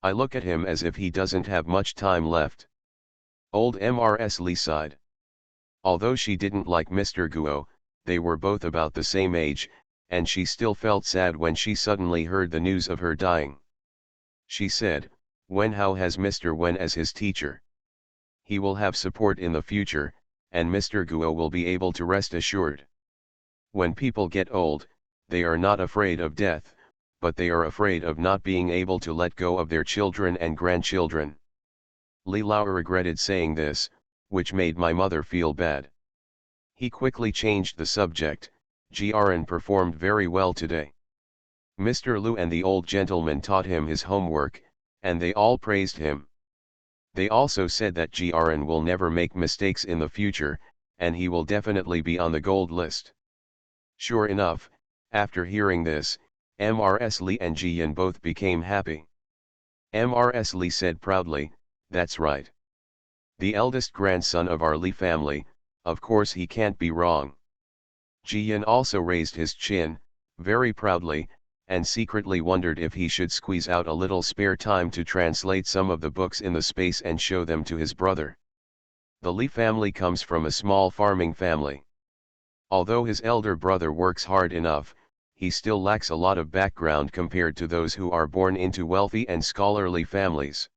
I look at him as if he doesn't have much time left. Old Mrs. Li sighed. Although she didn't like Mr. Guo, they were both about the same age, and she still felt sad when she suddenly heard the news of her dying. She said, "Wen Hao has Mr. Wen as his teacher. He will have support in the future, and Mr. Guo will be able to rest assured. When people get old, they are not afraid of death, but they are afraid of not being able to let go of their children and grandchildren." Li Lauer regretted saying this, which made my mother feel bad. He quickly changed the subject. "Jiren performed very well today. Mr. Lu and the old gentleman taught him his homework, and they all praised him. They also said that Jiren will never make mistakes in the future, and he will definitely be on the gold list." Sure enough, after hearing this, Mrs. Li and Ji Yin both became happy. Mrs. Li said proudly, "That's right. The eldest grandson of our Li family, of course he can't be wrong." Ji Yin also raised his chin, very proudly, and secretly wondered if he should squeeze out a little spare time to translate some of the books in the space and show them to his brother. The Li family comes from a small farming family. Although his elder brother works hard enough, he still lacks a lot of background compared to those who are born into wealthy and scholarly families.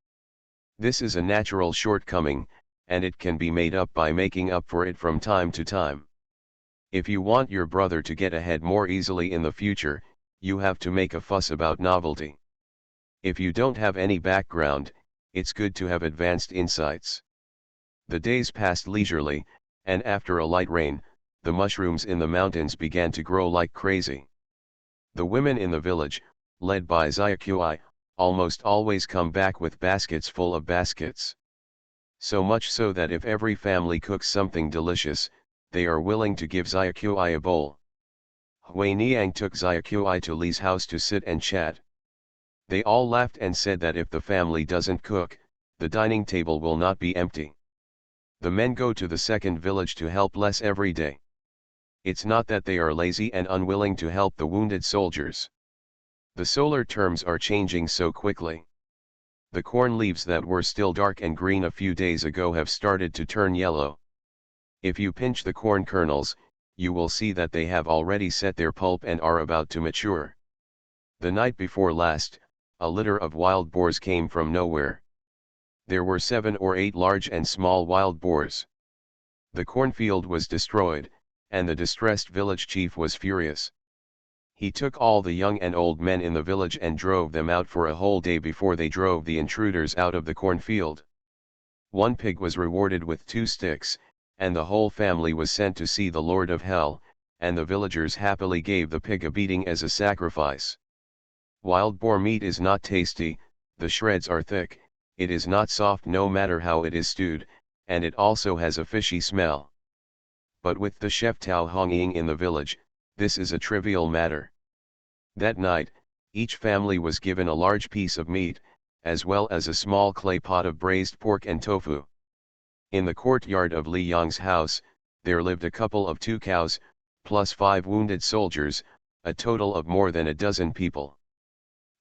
This is a natural shortcoming, and it can be made up by making up for it from time to time. If you want your brother to get ahead more easily in the future, you have to make a fuss about novelty. If you don't have any background, it's good to have advanced insights. The days passed leisurely, and after a light rain, the mushrooms in the mountains began to grow like crazy. The women in the village, led by Xiaoqui, almost always come back with baskets full of baskets. So much so that if every family cooks something delicious, they are willing to give Xiaoqui a bowl. Hui Niang took Xiaoqui to Li's house to sit and chat. They all laughed and said that if the family doesn't cook, the dining table will not be empty. The men go to the second village to help less every day. It's not that they are lazy and unwilling to help the wounded soldiers. The solar terms are changing so quickly. The corn leaves that were still dark and green a few days ago have started to turn yellow. If you pinch the corn kernels, you will see that they have already set their pulp and are about to mature. The night before last, a litter of wild boars came from nowhere. There were 7 or 8 large and small wild boars. The cornfield was destroyed, and the distressed village chief was furious. He took all the young and old men in the village and drove them out for a whole day before they drove the intruders out of the cornfield. One pig was rewarded with 2 sticks, and the whole family was sent to see the Lord of Hell, and the villagers happily gave the pig a beating as a sacrifice. Wild boar meat is not tasty, the shreds are thick, it is not soft no matter how it is stewed, and it also has a fishy smell. But with the chef Tao Hongying in the village, this is a trivial matter. That night, each family was given a large piece of meat, as well as a small clay pot of braised pork and tofu. In the courtyard of Li Yang's house, there lived a couple of 2 cows, plus 5 wounded soldiers, a total of more than a dozen people.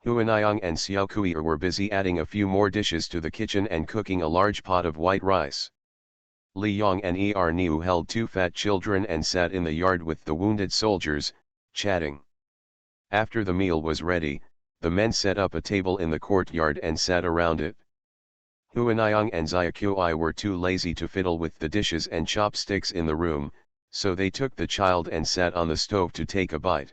Huanayang and Xiao Kui were busy adding a few more dishes to the kitchen and cooking a large pot of white rice. Li Yong and Niu held two fat children and sat in the yard with the wounded soldiers, chatting. After the meal was ready, the men set up a table in the courtyard and sat around it. Huanayang and Xiaokui were too lazy to fiddle with the dishes and chopsticks in the room, so they took the child and sat on the stove to take a bite.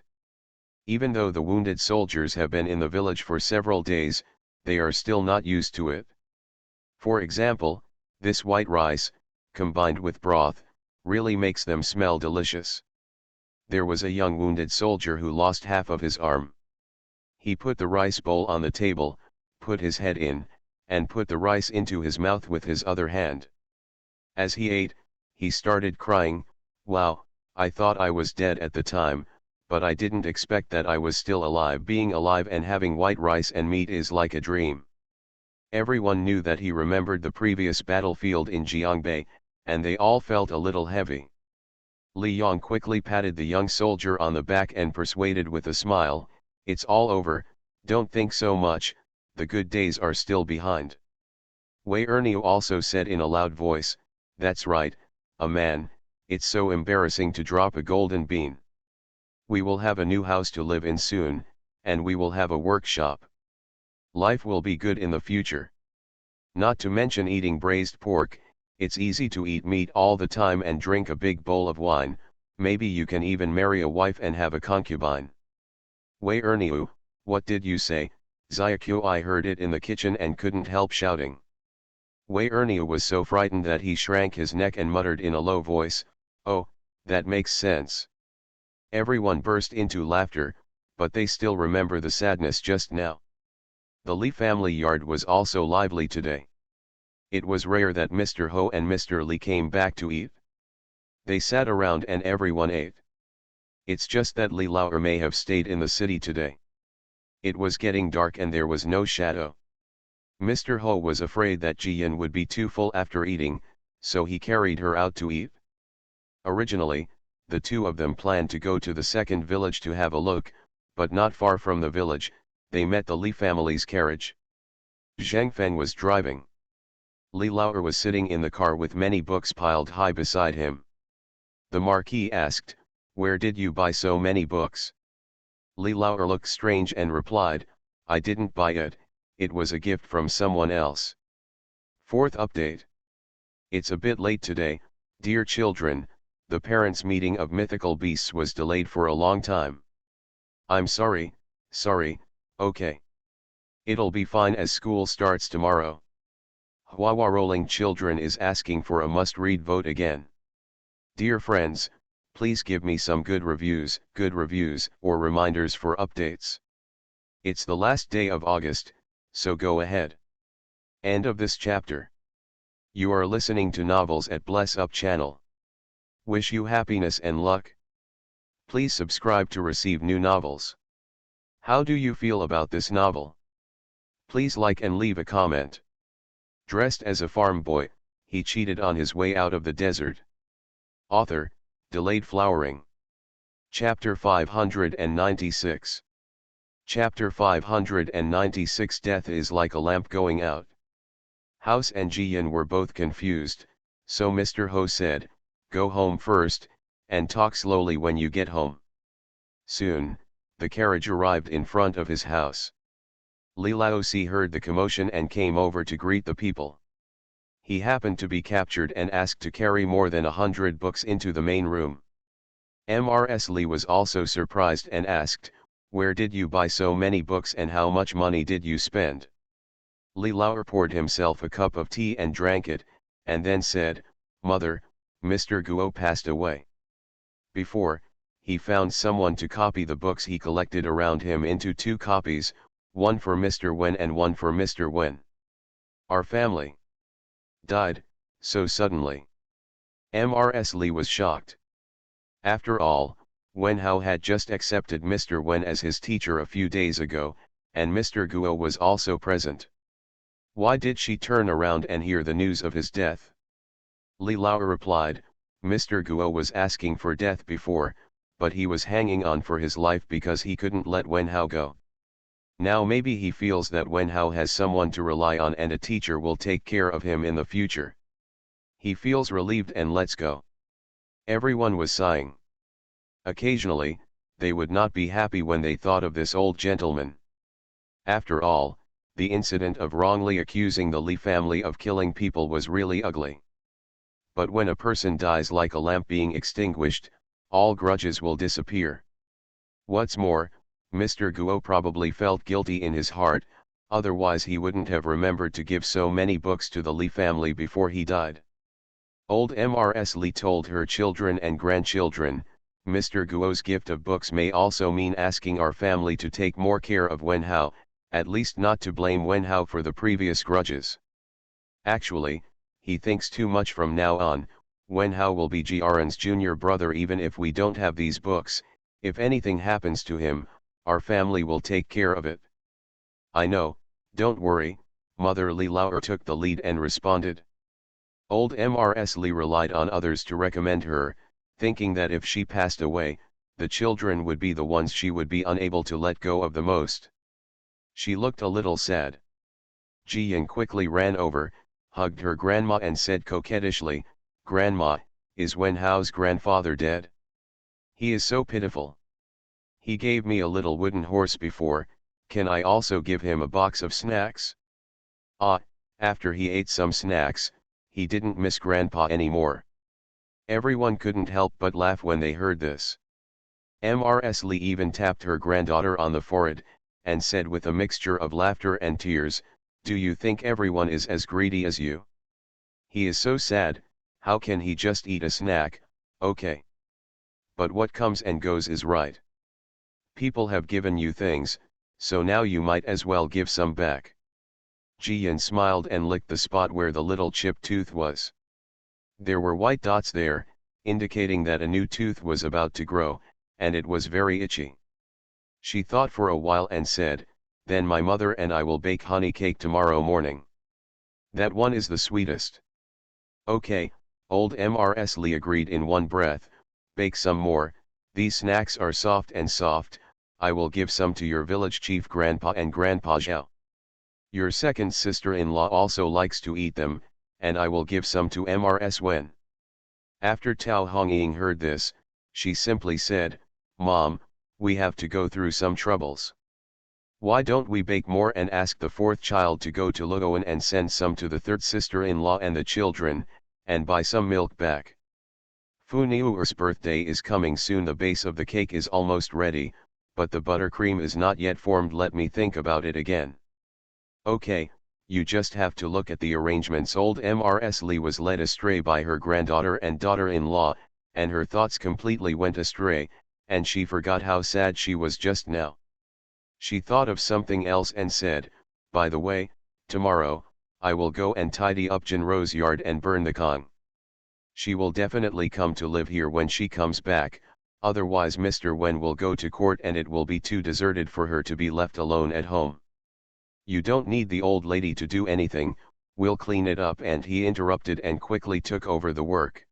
Even though the wounded soldiers have been in the village for several days, they are still not used to it. For example, this white rice, combined with broth, really makes them smell delicious. There was a young wounded soldier who lost half of his arm. He put the rice bowl on the table, put his head in, and put the rice into his mouth with his other hand. As he ate, he started crying, "Wow, I thought I was dead at the time, but I didn't expect that I was still alive. Being alive and having white rice and meat is like a dream." Everyone knew that he remembered the previous battlefield in Jiangbei, and they all felt a little heavy. Li Yong quickly patted the young soldier on the back and persuaded with a smile, "It's all over, don't think so much, the good days are still behind." Wei Erniu also said in a loud voice, "That's right, a man, it's so embarrassing to drop a golden bean. We will have a new house to live in soon, and we will have a workshop. Life will be good in the future. Not to mention eating braised pork, it's easy to eat meat all the time and drink a big bowl of wine, maybe you can even marry a wife and have a concubine." "Wei Erniu, what did you say?" Xiaokui heard it in the kitchen and couldn't help shouting. Wei Erniu was so frightened that he shrank his neck and muttered in a low voice, "Oh, that makes sense." Everyone burst into laughter, but they still remember the sadness just now. The Li family yard was also lively today. It was rare that Mr. Ho and Mr. Li came back to eat. They sat around and everyone ate. It's just that Li Lauer may have stayed in the city today. It was getting dark and there was no shadow. Mr. Ho was afraid that Jiyan would be too full after eating, so he carried her out to eat. Originally, the two of them planned to go to the second village to have a look, but not far from the village, they met the Li family's carriage. Zhang Feng was driving. Li Lauer was sitting in the car with many books piled high beside him. The Marquis asked, "Where did you buy so many books?" Li Lauer looked strange and replied, "I didn't buy it, it was a gift from someone else." Fourth update. It's a bit late today, dear children, the parents' meeting of mythical beasts was delayed for a long time. I'm sorry, okay. It'll be fine as school starts tomorrow. Huawa Rolling Children is asking for a must-read vote again. Dear friends, please give me some good reviews, or reminders for updates. It's the last day of August, so go ahead. End of this chapter. You are listening to Novels at Bless Up channel. Wish you happiness and luck. Please subscribe to receive new novels. How do you feel about this novel? Please like and leave a comment. Dressed as a farm boy, he cheated on his way out of the desert. Author, Delayed Flowering. Chapter 596. Chapter 596. Death is like a lamp going out. House and Jiyan were both confused, so Mr. Ho said, "Go home first, and talk slowly when you get home." Soon, the carriage arrived in front of his house. Li Laozi heard the commotion and came over to greet the people. He happened to be captured and asked to carry more than 100 books into the main room. Mrs. Li was also surprised and asked, "Where did you buy so many books and how much money did you spend?" Li Lauer poured himself a cup of tea and drank it, and then said, "Mother, Mr. Guo passed away. Before, he found someone to copy the books he collected around him into 2 copies, one for Mr. Wen and one for Mr. Wen. Our family died, so suddenly." Mrs. Li was shocked. After all, Wen Hao had just accepted Mr. Wen as his teacher a few days ago, and Mr. Guo was also present. Why did she turn around and hear the news of his death? Li Lauer replied, "Mr. Guo was asking for death before, but he was hanging on for his life because he couldn't let Wen Hao go. Now maybe he feels that Wen Hao has someone to rely on and a teacher will take care of him in the future. He feels relieved and lets go. Everyone was sighing. Occasionally, they would not be happy when they thought of this old gentleman. After all, the incident of wrongly accusing the Li family of killing people was really ugly. But when a person dies like a lamp being extinguished, all grudges will disappear. What's more, Mr. Guo probably felt guilty in his heart, otherwise he wouldn't have remembered to give so many books to the Li family before he died. Old Mrs. Li told her children and grandchildren, Mr. Guo's gift of books may also mean asking our family to take more care of Wen Hao, at least not to blame Wen Hao for the previous grudges. Actually, he thinks too much from now on. Wen Hao will be Jiaren's junior brother even if we don't have these books. If anything happens to him, our family will take care of it. I know, don't worry, Mother Li Laoer took the lead and responded. Old Mrs. Li relied on others to recommend her, thinking that if she passed away, the children would be the ones she would be unable to let go of the most. She looked a little sad. Ji Yin quickly ran over, hugged her grandma and said coquettishly, "Grandma, is Wen Hao's grandfather dead? He is so pitiful. He gave me a little wooden horse before, can I also give him a box of snacks?" Ah, after he ate some snacks, he didn't miss Grandpa anymore. Everyone couldn't help but laugh when they heard this. Mrs. Li even tapped her granddaughter on the forehead, and said with a mixture of laughter and tears, "Do you think everyone is as greedy as you? He is so sad, how can he just eat a snack? Okay. But what comes and goes is right. People have given you things, so now you might as well give some back." Ji Yin smiled and licked the spot where the little chipped tooth was. There were white dots there, indicating that a new tooth was about to grow, and it was very itchy. She thought for a while and said, "Then my mother and I will bake honey cake tomorrow morning. That one is the sweetest." "Okay," old Mrs. Li agreed in one breath, "bake some more, these snacks are soft, I will give some to your village chief Grandpa and Grandpa Zhao. Your second sister-in-law also likes to eat them, and I will give some to Mrs. Wen." After Tao Hongying heard this, she simply said, "Mom, we have to go through some troubles. Why don't we bake more and ask the fourth child to go to Luoan and send some to the third sister-in-law and the children, and buy some milk back? Fu Niuer's birthday is coming soon. The base of the cake is almost ready, but the buttercream is not yet formed. Let me think about it again." "Okay, you just have to look at the arrangements." Old Mrs. Li was led astray by her granddaughter and daughter-in-law, and her thoughts completely went astray, and she forgot how sad she was just now. She thought of something else and said, "By the way, tomorrow, I will go and tidy up Jinro's yard and burn the Kong. She will definitely come to live here when she comes back, otherwise Mr. Wen will go to court and it will be too deserted for her to be left alone at home." "You don't need the old lady to do anything, we'll clean it up," and he interrupted and quickly took over the work.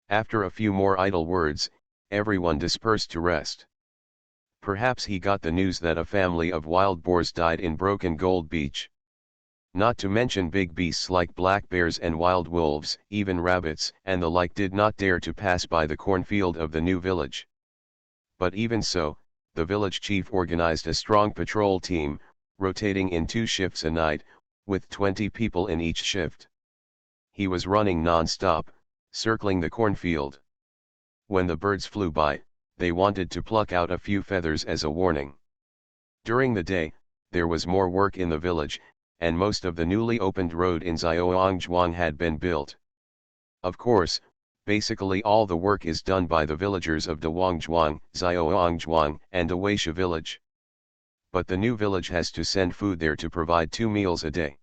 After a few more idle words, everyone dispersed to rest. Perhaps he got the news that a family of wild boars died in Broken Gold Beach. Not to mention big beasts like black bears and wild wolves, even rabbits and the like did not dare to pass by the cornfield of the new village. But even so, the village chief organized a strong patrol team, rotating in 2 shifts a night, with 20 people in each shift. He was running non-stop, circling the cornfield. When the birds flew by, they wanted to pluck out a few feathers as a warning. During the day, there was more work in the village, and most of the newly opened road in Xiaoangzhuang had been built. Of course, basically all the work is done by the villagers of Dawangzhuang, Xiaoangzhuang, and Awaisha village. But the new village has to send food there to provide 2 meals a day.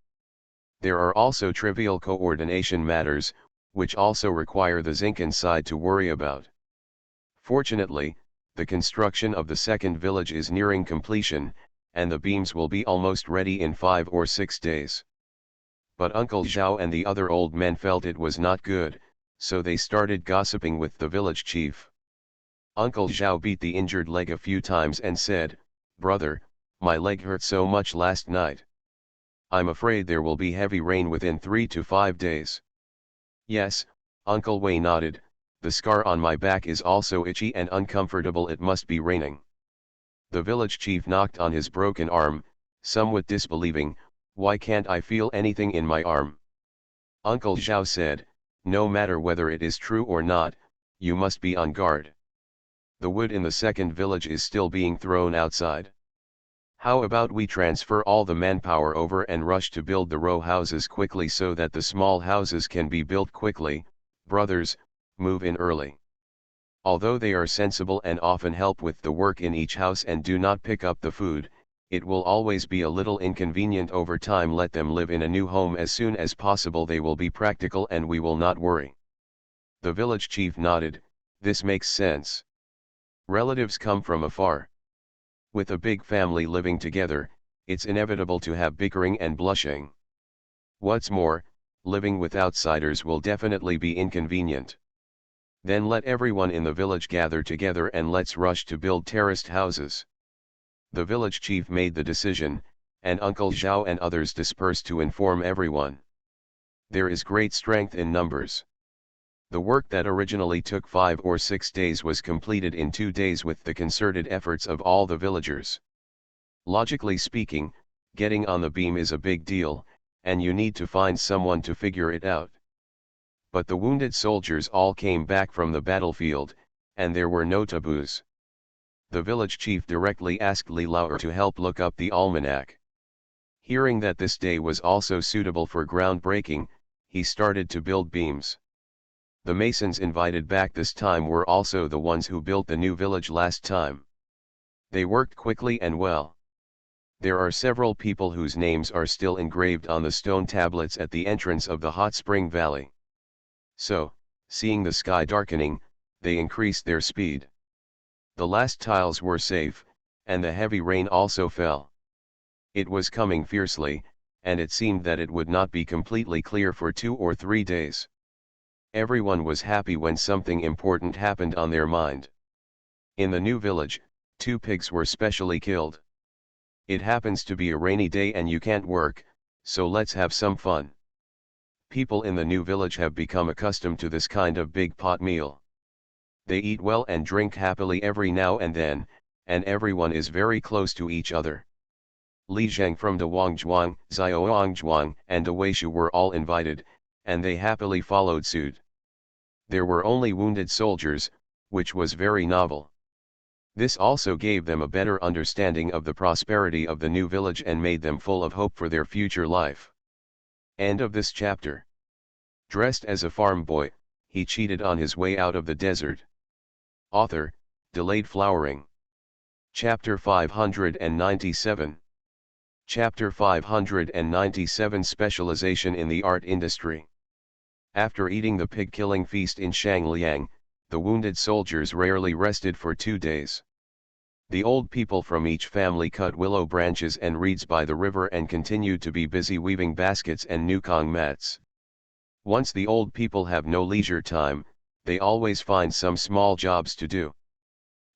There are also trivial coordination matters, which also require the Xincan side to worry about. Fortunately, the construction of the second village is nearing completion, and the beams will be almost ready in 5 or 6 days. But Uncle Zhao and the other old men felt it was not good, so they started gossiping with the village chief. Uncle Zhao beat the injured leg a few times and said, "Brother, my leg hurt so much last night. I'm afraid there will be heavy rain within 3 to 5 days. Yes, Uncle Wei nodded, the scar on my back is also itchy and uncomfortable, it must be raining. The village chief knocked on his broken arm, somewhat disbelieving, why can't I feel anything in my arm? Uncle Zhao said, no matter whether it is true or not, you must be on guard. The wood in the second village is still being thrown outside. How about we transfer all the manpower over and rush to build the row houses quickly so that the small houses can be built quickly, brothers, move in early. Although they are sensible and often help with the work in each house and do not pick up the food, it will always be a little inconvenient over time. Let them live in a new home as soon as possible, they will be practical and we will not worry. The village chief nodded, this makes sense. Relatives come from afar. With a big family living together, it's inevitable to have bickering and blushing. What's more, living with outsiders will definitely be inconvenient. Then let everyone in the village gather together and let's rush to build terraced houses. The village chief made the decision, and Uncle Zhao and others dispersed to inform everyone. There is great strength in numbers. The work that originally took 5 or 6 days was completed in 2 days with the concerted efforts of all the villagers. Logically speaking, getting on the beam is a big deal, and you need to find someone to figure it out. But the wounded soldiers all came back from the battlefield, and there were no taboos. The village chief directly asked Li Lao to help look up the almanac. Hearing that this day was also suitable for groundbreaking, he started to build beams. The masons invited back this time were also the ones who built the new village last time. They worked quickly and well. There are several people whose names are still engraved on the stone tablets at the entrance of the hot spring valley. So, seeing the sky darkening, they increased their speed. The last tiles were safe, and the heavy rain also fell. It was coming fiercely, and it seemed that it would not be completely clear for 2 or 3 days. Everyone was happy when something important happened on their mind. In the new village, 2 pigs were specially killed. It happens to be a rainy day and you can't work, so let's have some fun. People in the new village have become accustomed to this kind of big pot meal. They eat well and drink happily every now and then, and everyone is very close to each other. Li Zheng from De Wangzhuang, Xiaowangzhuang, and Weishu were all invited, and they happily followed suit. There were only wounded soldiers, which was very novel. This also gave them a better understanding of the prosperity of the new village and made them full of hope for their future life. End of this chapter. Dressed as a farm boy, he cheated on his way out of the desert. Author, Delayed Flowering. Chapter 597. Chapter 597 Specialization in the Art Industry. After eating the pig-killing feast in Shangliang, the wounded soldiers rarely rested for 2 days. The old people from each family cut willow branches and reeds by the river and continued to be busy weaving baskets and nukong mats. Once the old people have no leisure time, they always find some small jobs to do.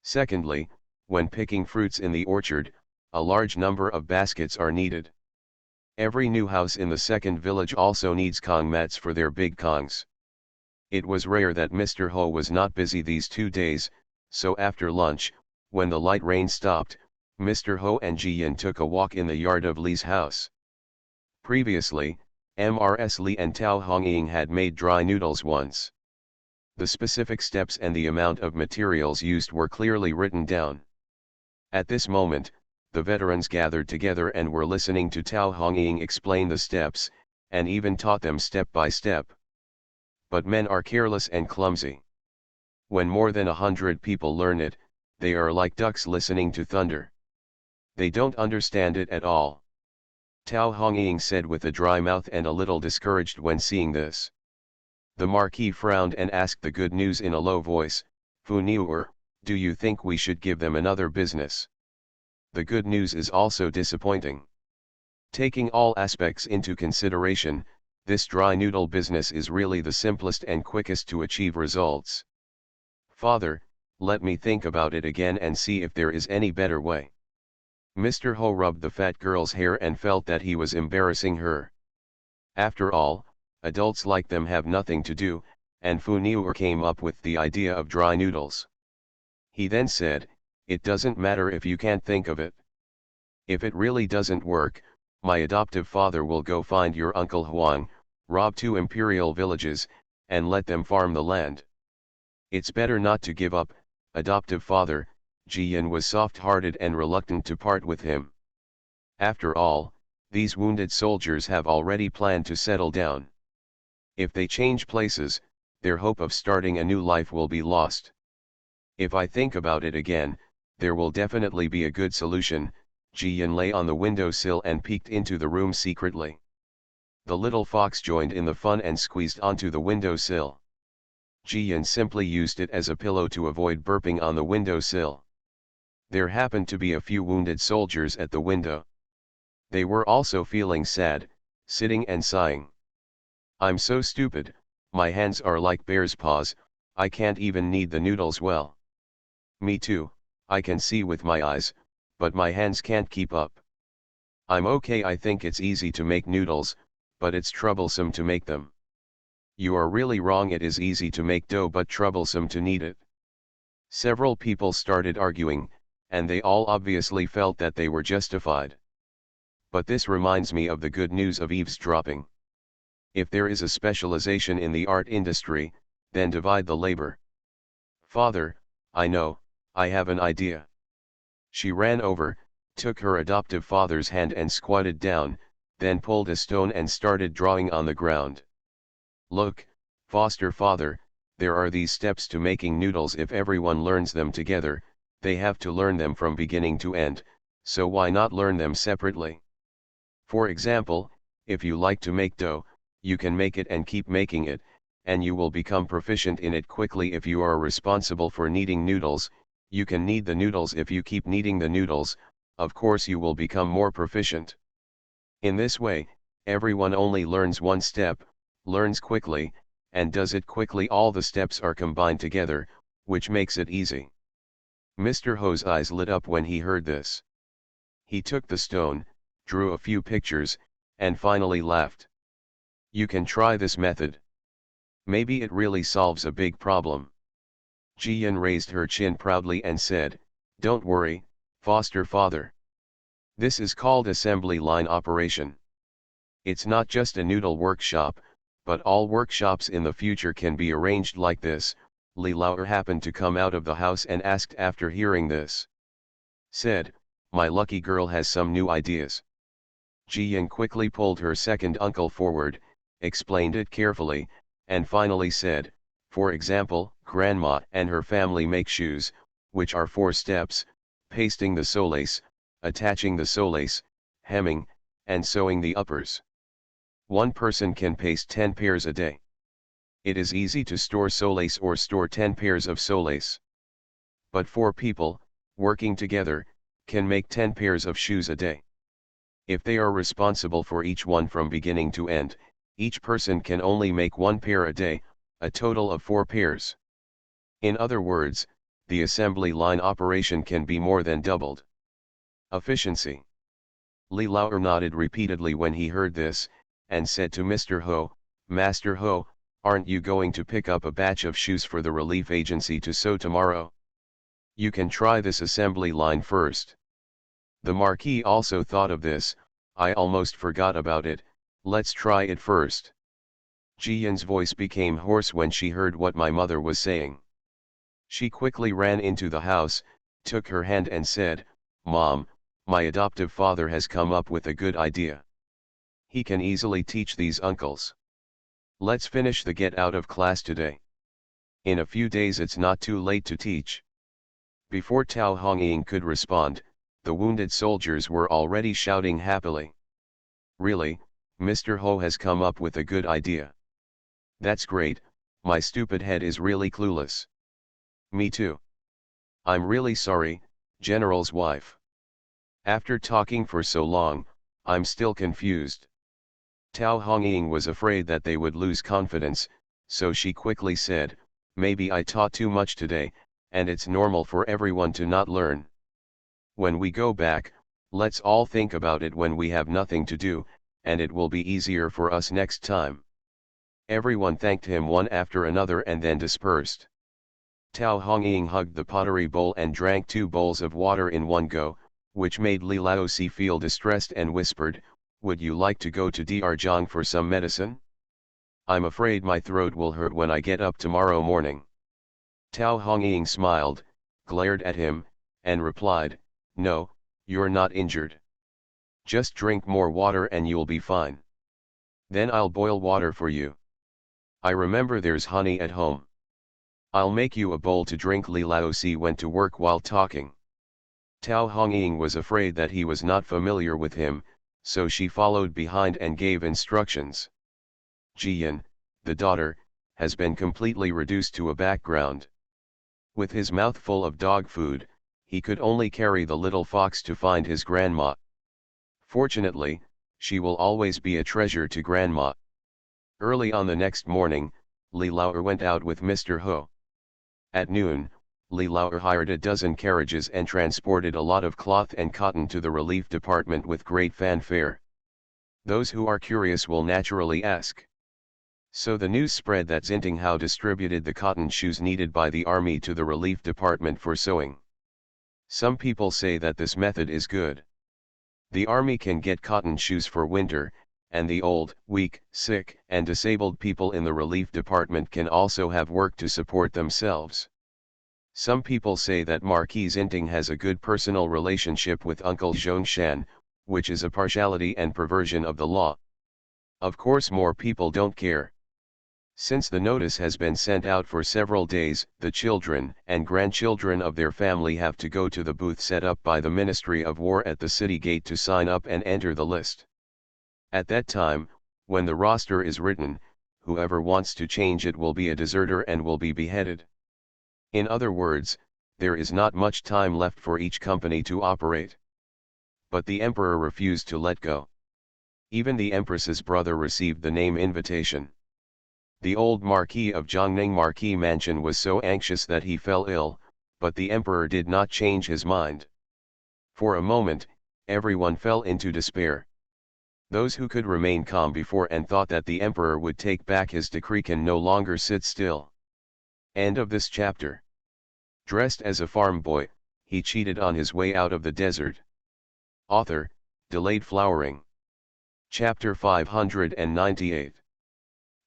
Secondly, when picking fruits in the orchard, a large number of baskets are needed. Every new house in the second village also needs kong mats for their big kongs. It was rare that Mr. Ho was not busy these 2 days, so after lunch, when the light rain stopped, Mr. Ho and Ji Yin took a walk in the yard of Li's house. Previously, Mrs. Li and Tao Hongying had made dry noodles once. The specific steps and the amount of materials used were clearly written down. At this moment, the veterans gathered together and were listening to Tao Hongying explain the steps, and even taught them step by step. But men are careless and clumsy. When more than 100 people learn it, they are like ducks listening to thunder. They don't understand it at all. Tao Hongying said with a dry mouth and a little discouraged when seeing this. The Marquis frowned and asked the good news in a low voice, Fu Niuer, do you think we should give them another business? The good news is also disappointing. Taking all aspects into consideration, this dry noodle business is really the simplest and quickest to achieve results. Father, let me think about it again and see if there is any better way. Mr. Ho rubbed the fat girl's hair and felt that he was embarrassing her. After all, adults like them have nothing to do, and Fu Niu came up with the idea of dry noodles. He then said, "It doesn't matter if you can't think of it. If it really doesn't work, my adoptive father will go find your Uncle Huang, rob 2 imperial villages, and let them farm the land. It's better not to give up, adoptive father." Ji Yin was soft-hearted and reluctant to part with him. After all, these wounded soldiers have already planned to settle down. If they change places, their hope of starting a new life will be lost. If I think about it again, there will definitely be a good solution. Ji Yin lay on the windowsill and peeked into the room secretly. The little fox joined in the fun and squeezed onto the windowsill. Ji Yin simply used it as a pillow to avoid burping on the windowsill. There happened to be a few wounded soldiers at the window. They were also feeling sad, sitting and sighing. "I'm so stupid, my hands are like bear's paws, I can't even knead the noodles well." "Me too, I can see with my eyes, but my hands can't keep up." "I'm okay, I think it's easy to make noodles, but it's troublesome to make them." "You are really wrong, it is easy to make dough but troublesome to knead it." Several people started arguing, and they all obviously felt that they were justified. But this reminds me of the good news of eavesdropping. If there is a specialization in the art industry, then divide the labor. "Father, I know, I have an idea." She ran over, took her adoptive father's hand and squatted down, then pulled a stone and started drawing on the ground. "Look, foster father, there are these steps to making noodles. If everyone learns them together, they have to learn them from beginning to end, so why not learn them separately? For example, if you like to make dough, you can make it and keep making it, and you will become proficient in it quickly. If you are responsible for kneading noodles, you can knead the noodles. If you keep kneading the noodles, of course you will become more proficient. In this way, everyone only learns one step, learns quickly, and does it quickly. All the steps are combined together, which makes it easy." Mr. Ho's eyes lit up when he heard this. He took the stone, drew a few pictures, and finally laughed. "You can try this method. Maybe it really solves a big problem." Ji Yin raised her chin proudly and said, "Don't worry, foster father. This is called assembly line operation. It's not just a noodle workshop, but all workshops in the future can be arranged like this." Li Lauer happened to come out of the house and asked after hearing this. Said, "My lucky girl has some new ideas." Ji Yin quickly pulled her second uncle forward, explained it carefully, and finally said, "For example, grandma and her family make shoes, which are 4 steps: pasting the solace, attaching the solace, hemming, and sewing the uppers. One person can paste 10 pairs a day. It is easy to store solace or store 10 pairs of solace. But 4 people, working together, can make 10 pairs of shoes a day. If they are responsible for each one from beginning to end, each person can only make 1 pair a day, a total of 4 pairs. In other words, the assembly line operation can be more than doubled. Efficiency." Li Lauer nodded repeatedly when he heard this, and said to Mr. Ho, "Master Ho, aren't you going to pick up a batch of shoes for the relief agency to sew tomorrow? You can try this assembly line first." The Marquis also thought of this. "I almost forgot about it, let's try it first." Ji Yin's voice became hoarse when she heard what my mother was saying. She quickly ran into the house, took her hand and said, "Mom, my adoptive father has come up with a good idea. He can easily teach these uncles. Let's finish the get out of class today. In a few days it's not too late to teach." Before Tao Hongying could respond, the wounded soldiers were already shouting happily. "Really, Mr. Ho has come up with a good idea. That's great, my stupid head is really clueless." "Me too. I'm really sorry, General's wife. After talking for so long, I'm still confused." Tao Hongying was afraid that they would lose confidence, so she quickly said, "Maybe I taught too much today, and it's normal for everyone to not learn. When we go back, Let's all think about it when we have nothing to do, and it will be easier for us next time. Everyone thanked him one after another and then dispersed. Tao Hongying hugged the pottery bowl and drank 2 bowls of water in one go, which made Li Laosi feel distressed and whispered, "Would you like to go to Diarjiang for some medicine? I'm afraid my throat will hurt when I get up tomorrow morning." Tao Hongying smiled, glared at him, and replied, "No, you're not injured. Just drink more water and you'll be fine. Then I'll boil water for you. I remember there's honey at home. I'll make you a bowl to drink." Li Laosi went to work while talking. Tao Hongying was afraid that he was not familiar with him, so she followed behind and gave instructions. Jiyan, the daughter, has been completely reduced to a background. With his mouth full of dog food, he could only carry the little fox to find his grandma. Fortunately, she will always be a treasure to grandma. Early on the next morning, Li Laoer went out with Mr. Ho. At noon, Li Laoer hired a dozen carriages and transported a lot of cloth and cotton to the relief department with great fanfare. Those who are curious will naturally ask. So the news spread that Xintinghao distributed the cotton shoes needed by the army to the relief department for sewing. Some people say that this method is good. The army can get cotton shoes for winter, and the old, weak, sick, and disabled people in the relief department can also have work to support themselves. Some people say that Marquis Xinting has a good personal relationship with Uncle Zhongshan, which is a partiality and perversion of the law. Of course, more people don't care. Since the notice has been sent out for several days, the children and grandchildren of their family have to go to the booth set up by the Ministry of War at the city gate to sign up and enter the list. At that time, when the roster is written, whoever wants to change it will be a deserter and will be beheaded. In other words, there is not much time left for each company to operate. But the emperor refused to let go. Even the empress's brother received the name invitation. The old Marquis of Jiangning Marquis Mansion was so anxious that he fell ill, but the emperor did not change his mind. For a moment, everyone fell into despair. Those who could remain calm before and thought that the emperor would take back his decree can no longer sit still. End of this chapter. Dressed as a farm boy, he cheated on his way out of the desert. Author, Delayed Flowering. Chapter 598.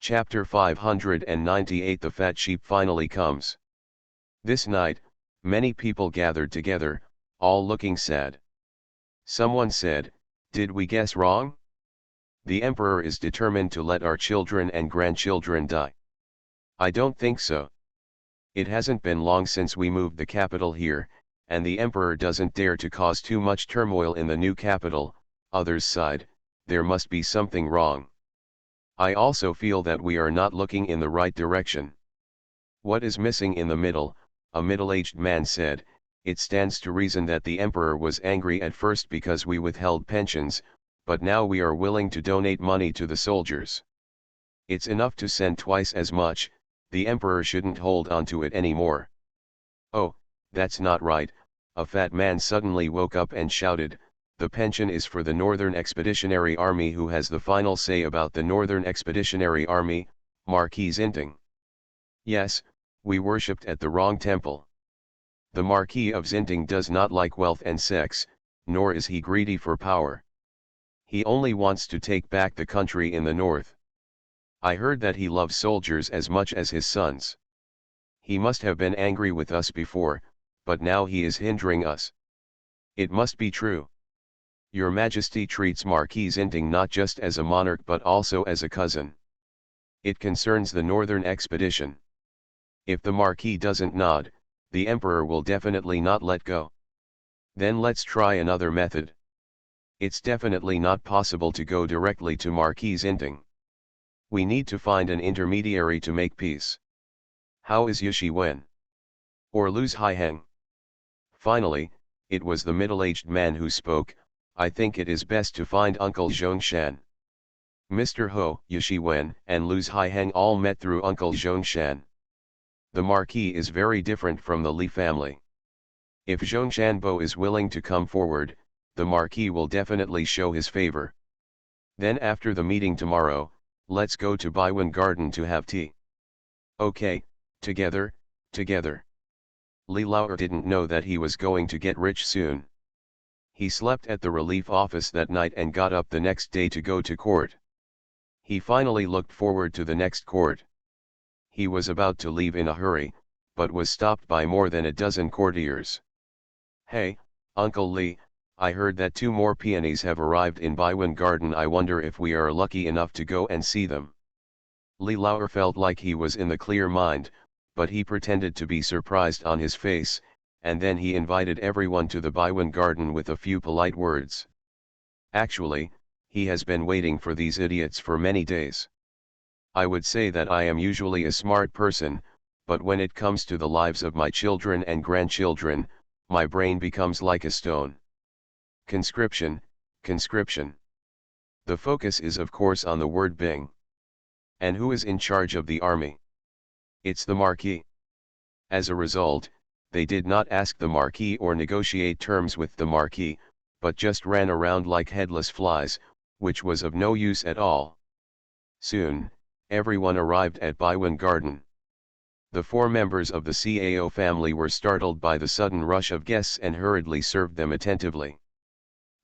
Chapter 598. The fat sheep finally comes. This night, many people gathered together, all looking sad. Someone said, "Did we guess wrong? The emperor is determined to let our children and grandchildren die." "I don't think so. It hasn't been long since we moved the capital here, and the emperor doesn't dare to cause too much turmoil in the new capital." Others sighed, "There must be something wrong. I also feel that we are not looking in the right direction." "What is missing in the middle?" a middle-aged man said. "It stands to reason that the emperor was angry at first because we withheld pensions, but now we are willing to donate money to the soldiers. It's enough to send twice as much, the emperor shouldn't hold on to it anymore." "Oh, that's not right," a fat man suddenly woke up and shouted. "The pension is for the Northern Expeditionary Army. Who has the final say about the Northern Expeditionary Army, Marquis Xinting?" "Yes, we worshipped at the wrong temple. The Marquis of Xinting does not like wealth and sex, nor is he greedy for power. He only wants to take back the country in the north. I heard that he loves soldiers as much as his sons. He must have been angry with us before, but now he is hindering us. It must be true. Your Majesty treats Marquis Xinting not just as a monarch but also as a cousin. It concerns the northern expedition. If the Marquis doesn't nod, the Emperor will definitely not let go. Then let's try another method. It's definitely not possible to go directly to Marquis Xinting. We need to find an intermediary to make peace. How is Yishi Wen? Or Luz Haiheng?" Finally, it was the middle-aged man who spoke. "I think it is best to find Uncle Zhongshan." Mr. Ho, Yishi Wen, and Luz Haiheng all met through Uncle Zhongshan. The Marquis is very different from the Li family. If Zhongshan Bo is willing to come forward, the Marquis will definitely show his favor. Then after the meeting tomorrow, let's go to Bywin Garden to have tea. Okay, together, together. Li Lauer didn't know that he was going to get rich soon. He slept at the relief office that night and got up the next day to go to court. He finally looked forward to the next court. He was about to leave in a hurry, but was stopped by more than a dozen courtiers. Hey, Uncle Lee, I heard that 2 more peonies have arrived in Bywin Garden. I wonder if we are lucky enough to go and see them. Li Lauer felt like he was in the clear mind, but he pretended to be surprised on his face, and then he invited everyone to the Bywin Garden with a few polite words. Actually, he has been waiting for these idiots for many days. I would say that I am usually a smart person, but when it comes to the lives of my children and grandchildren, my brain becomes like a stone. Conscription, conscription. The focus is of course on the word Bing. And who is in charge of the army? It's the Marquis. As a result, they did not ask the Marquis or negotiate terms with the Marquis, but just ran around like headless flies, which was of no use at all. Soon, everyone arrived at Bywin Garden. The 4 members of the CAO family were startled by the sudden rush of guests and hurriedly served them attentively.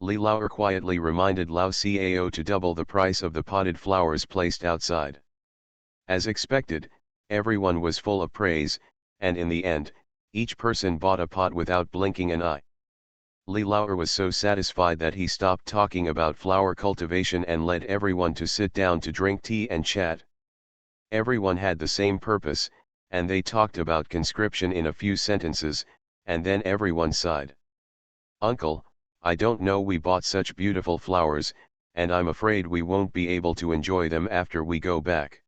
Li Lauer quietly reminded Lao Cao to double the price of the potted flowers placed outside. As expected, everyone was full of praise, and in the end, each person bought a pot without blinking an eye. Li Lauer was so satisfied that he stopped talking about flower cultivation and led everyone to sit down to drink tea and chat. Everyone had the same purpose, and they talked about conscription in a few sentences, and then everyone sighed. Uncle, I don't know, we bought such beautiful flowers, and I'm afraid we won't be able to enjoy them after we go back.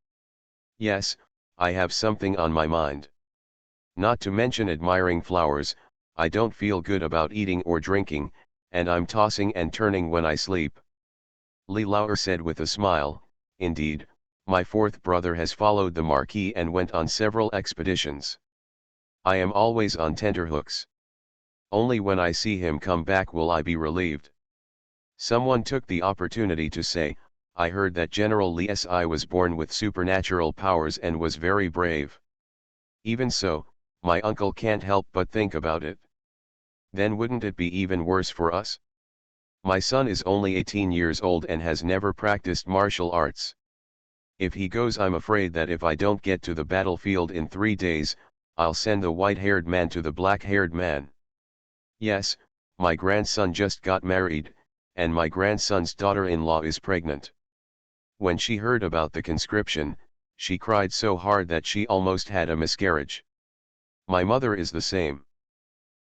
Yes, I have something on my mind. Not to mention admiring flowers, I don't feel good about eating or drinking, and I'm tossing and turning when I sleep. Li Lauer said with a smile, indeed, my 4th brother has followed the Marquis and went on several expeditions. I am always on tenterhooks. Only when I see him come back will I be relieved. Someone took the opportunity to say, I heard that General Li Si was born with supernatural powers and was very brave. Even so, my uncle can't help but think about it. Then wouldn't it be even worse for us? My son is only 18 years old and has never practiced martial arts. If he goes, I'm afraid that if I don't get to the battlefield in 3 days, I'll send the white-haired man to the black-haired man. Yes, my grandson just got married, and my grandson's daughter-in-law is pregnant. When she heard about the conscription, she cried so hard that she almost had a miscarriage. My mother is the same.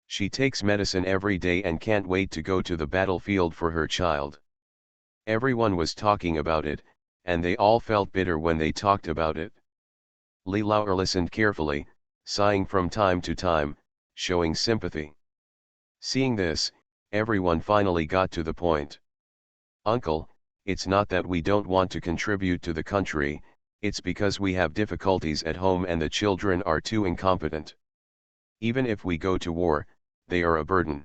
She takes medicine every day and can't wait to go to the battlefield for her child. Everyone was talking about it, and they all felt bitter when they talked about it. Li Lauer listened carefully, sighing from time to time, showing sympathy. Seeing this, everyone finally got to the point. Uncle, it's not that we don't want to contribute to the country, it's because we have difficulties at home and the children are too incompetent. Even if we go to war, they are a burden.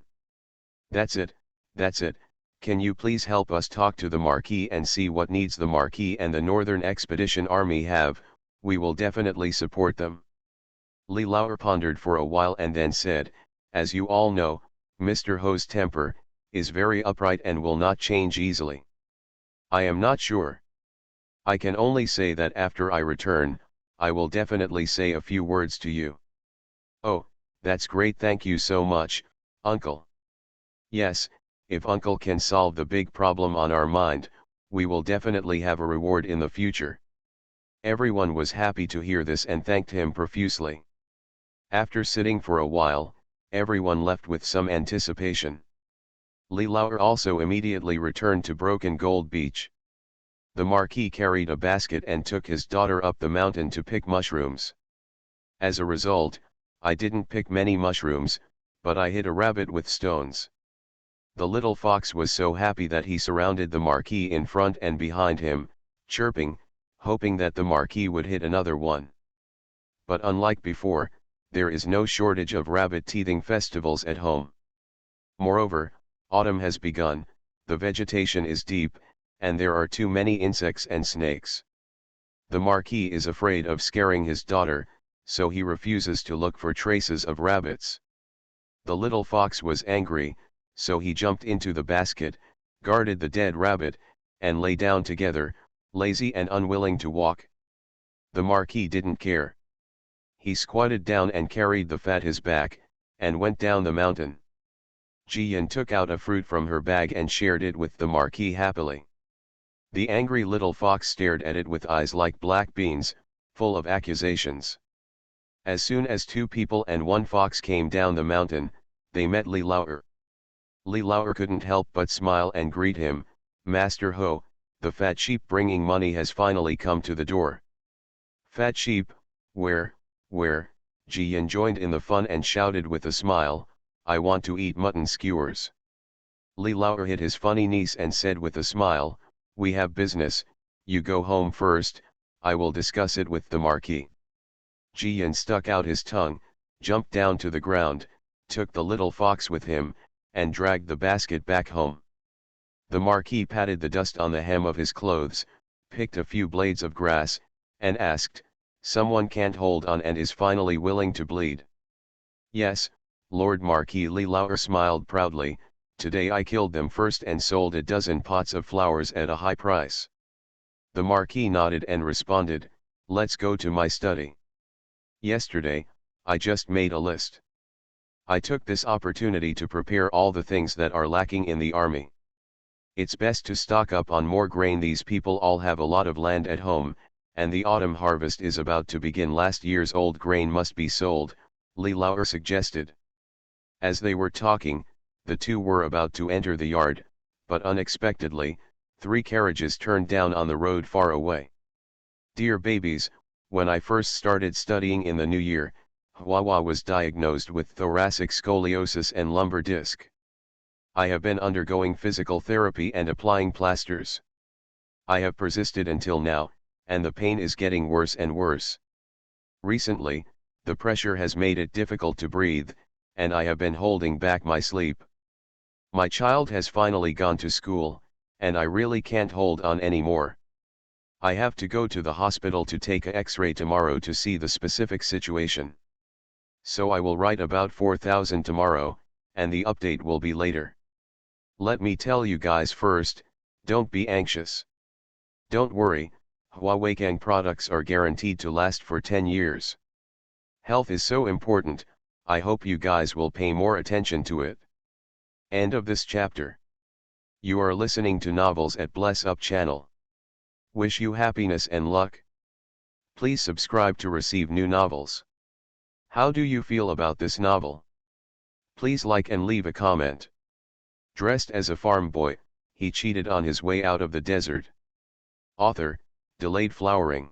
That's it, can you please help us talk to the Marquis and see what needs the Marquis and the Northern Expedition Army have? We will definitely support them. Li Lauer pondered for a while and then said, as you all know, Mr. Ho's temper is very upright and will not change easily. I am not sure. I can only say that after I return, I will definitely say a few words to you. Oh, that's great, thank you so much, Uncle. Yes, if Uncle can solve the big problem on our mind, we will definitely have a reward in the future. Everyone was happy to hear this and thanked him profusely. After sitting for a while, everyone left with some anticipation. Li Lauer also immediately returned to Broken Gold Beach. The Marquis carried a basket and took his daughter up the mountain to pick mushrooms. As a result, I didn't pick many mushrooms, but I hit a rabbit with stones. The little fox was so happy that he surrounded the Marquis in front and behind him, chirping, hoping that the Marquis would hit another one. But unlike before, there is no shortage of rabbit teething festivals at home. Moreover, Autumn has begun, the vegetation is deep, and there are too many insects and snakes. The Marquis is afraid of scaring his daughter, so he refuses to look for traces of rabbits. The little fox was angry, so he jumped into the basket, guarded the dead rabbit, and lay down together, lazy and unwilling to walk. The Marquis didn't care. He squatted down and carried the fat his back, and went down the mountain. Jian took out a fruit from her bag and shared it with the Marquis happily. The angry little fox stared at it with eyes like black beans, full of accusations. As soon as two people and one fox came down the mountain, they met Li Lauer. Li Lauer couldn't help but smile and greet him. "Master Ho, the fat sheep bringing money has finally come to the door." "Fat sheep, where?" Jian joined in the fun and shouted with a smile, "I want to eat mutton skewers." Li Lauer hit his funny niece and said with a smile, "We have business, you go home first, I will discuss it with the Marquis." Jian stuck out his tongue, jumped down to the ground, took the little fox with him, and dragged the basket back home. The Marquis patted the dust on the hem of his clothes, picked a few blades of grass, and asked, "Someone can't hold on and is finally willing to bleed?" "Yes, Lord Marquis." Li Lauer smiled proudly, "Today I killed them first and sold a dozen pots of flowers at a high price." The Marquis nodded and responded, "Let's go to my study. Yesterday, I just made a list. I took this opportunity to prepare all the things that are lacking in the army. It's best to stock up on more grain. These people all have a lot of land at home, and the autumn harvest is about to begin. Last year's old grain must be sold," Li Lauer suggested. As they were talking, the two were about to enter the yard, but unexpectedly, 3 carriages turned down on the road far away. "Dear babies, when I first started studying in the new year, Hua was diagnosed with thoracic scoliosis and lumbar disc. I have been undergoing physical therapy and applying plasters. I have persisted until now, and the pain is getting worse and worse. Recently, the pressure has made it difficult to breathe, and I have been holding back my sleep. My child has finally gone to school, and I really can't hold on anymore. I have to go to the hospital to take a X-ray tomorrow to see the specific situation. So I will write about 4,000 tomorrow, and the update will be later. Let me tell you guys first, don't be anxious. Don't worry, Huawei products are guaranteed to last for 10 years. Health is so important, I hope you guys will pay more attention to it." End of this chapter. You are listening to Novels at Bless Up channel. Wish you happiness and luck. Please subscribe to receive new novels. How do you feel about this novel? Please like and leave a comment. Dressed as a farm boy, he cheated on his way out of the desert. Author, Delayed Flowering.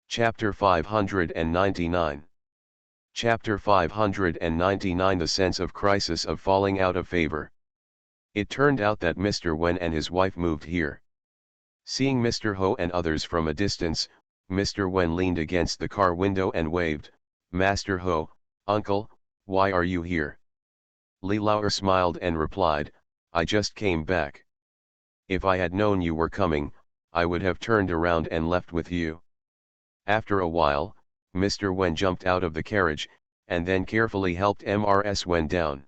Chapter 599. Chapter 599. The sense of crisis of falling out of favor. It turned out that Mr. Wen and his wife moved here. Seeing Mr. Ho and others from a distance, Mr. Wen leaned against the car window and waved, "Master Ho, uncle, why are you here?" Li Lauer smiled and replied, "I just came back. If I had known you were coming, I would have turned around and left with you." After a while, Mr. Wen jumped out of the carriage, and then carefully helped Mrs. Wen down.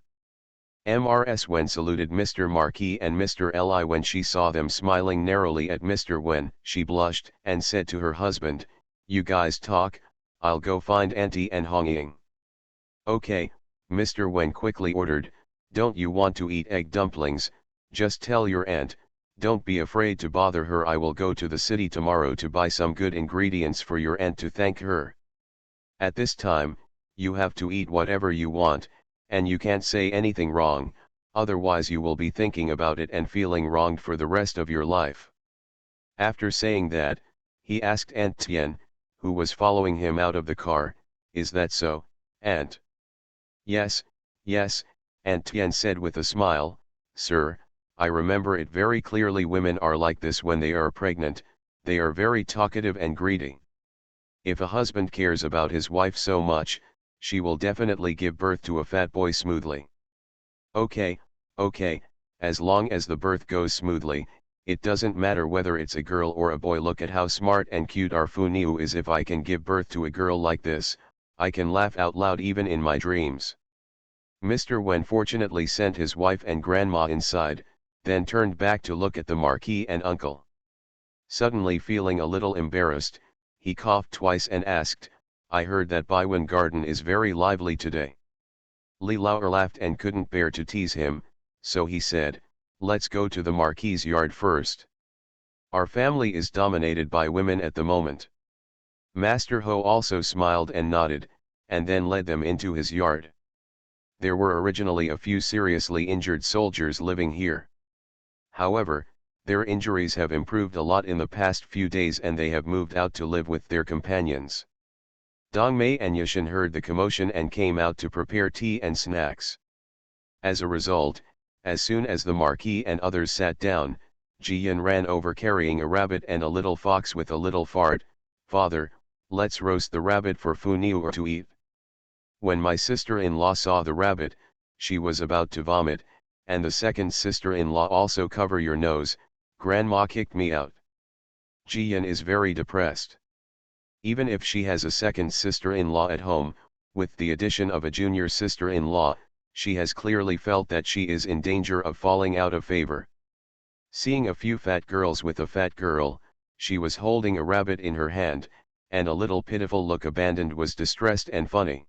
Mrs. Wen saluted Mr. Marquis and Mr. Li. When she saw them smiling narrowly at Mr. Wen, she blushed and said to her husband, "You guys talk, I'll go find Auntie and Hongying." "Okay," Mr. Wen quickly ordered, "don't you want to eat egg dumplings? Just tell your aunt, don't be afraid to bother her. I will go to the city tomorrow to buy some good ingredients for your aunt to thank her. At this time, you have to eat whatever you want, and you can't say anything wrong, otherwise you will be thinking about it and feeling wronged for the rest of your life." After saying that, he asked Aunt Tian, who was following him out of the car, "Is that so, Aunt?" Yes, Aunt Tian said with a smile, "Sir, I remember it very clearly. Women are like this when they are pregnant, they are very talkative and greedy. If a husband cares about his wife so much, she will definitely give birth to a fat boy smoothly." Okay, as long as the birth goes smoothly, it doesn't matter whether it's a girl or a boy. Look at how smart and cute our Funiu is. If I can give birth to a girl like this, I can laugh out loud even in my dreams. Mr. Wen fortunately sent his wife and grandma inside, then turned back to look at the Marquis and uncle. Suddenly feeling a little embarrassed, he coughed twice and asked, "I heard that Baiwan garden is very lively today." Li Lauer laughed and couldn't bear to tease him, so he said, "Let's go to the Marquis' yard first. Our family is dominated by women at the moment." Master Ho also smiled and nodded, and then led them into his yard. There were originally a few seriously injured soldiers living here. However, their injuries have improved a lot in the past few days and they have moved out to live with their companions. Dong Mei and Yashin heard the commotion and came out to prepare tea and snacks. As a result, as soon as the Marquis and others sat down, Jiyan ran over carrying a rabbit and a little fox with a little fart. "Father, let's roast the rabbit for Funiu to eat." When my sister-in-law saw the rabbit, she was about to vomit, and the second sister-in-law also. "Cover your nose, Grandma kicked me out." Jiyan is very depressed. Even if she has a second sister-in-law at home, with the addition of a junior sister-in-law, she has clearly felt that she is in danger of falling out of favor. Seeing a few fat girls with a fat girl, she was holding a rabbit in her hand, and a little pitiful look abandoned was distressed and funny.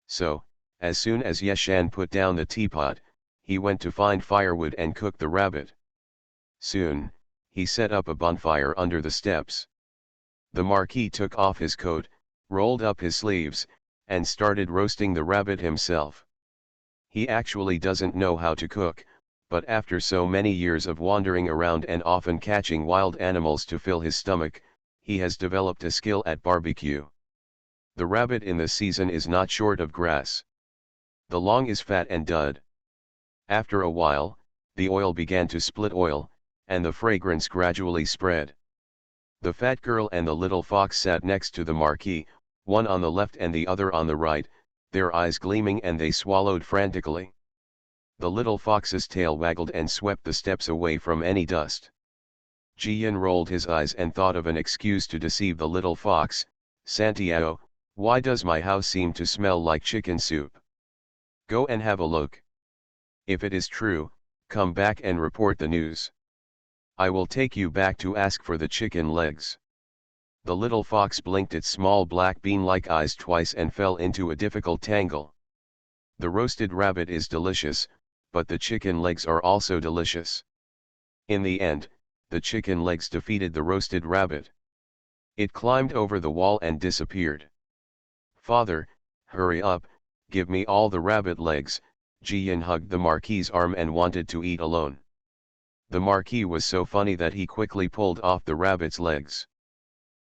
So, as soon as Yeshan put down the teapot, he went to find firewood and cook the rabbit. Soon, he set up a bonfire under the steps. The Marquis took off his coat, rolled up his sleeves, and started roasting the rabbit himself. He actually doesn't know how to cook, but after so many years of wandering around and often catching wild animals to fill his stomach, he has developed a skill at barbecue. The rabbit in this season is not short of grass. The long is fat and dud. After a while, the oil began to split oil, and the fragrance gradually spread. The fat girl and the little fox sat next to the Marquis, one on the left and the other on the right, their eyes gleaming, and they swallowed frantically. The little fox's tail waggled and swept the steps away from any dust. Jiyan rolled his eyes and thought of an excuse to deceive the little fox. "Santiago, why does my house seem to smell like chicken soup? Go and have a look. If it is true, come back and report the news. I will take you back to ask for the chicken legs." The little fox blinked its small black bean-like eyes twice and fell into a difficult tangle. The roasted rabbit is delicious, but the chicken legs are also delicious. In the end, the chicken legs defeated the roasted rabbit. It climbed over the wall and disappeared. "Father, hurry up, give me all the rabbit legs." Jiyan hugged the Marquis's arm and wanted to eat alone. The Marquis was so funny that he quickly pulled off the rabbit's legs.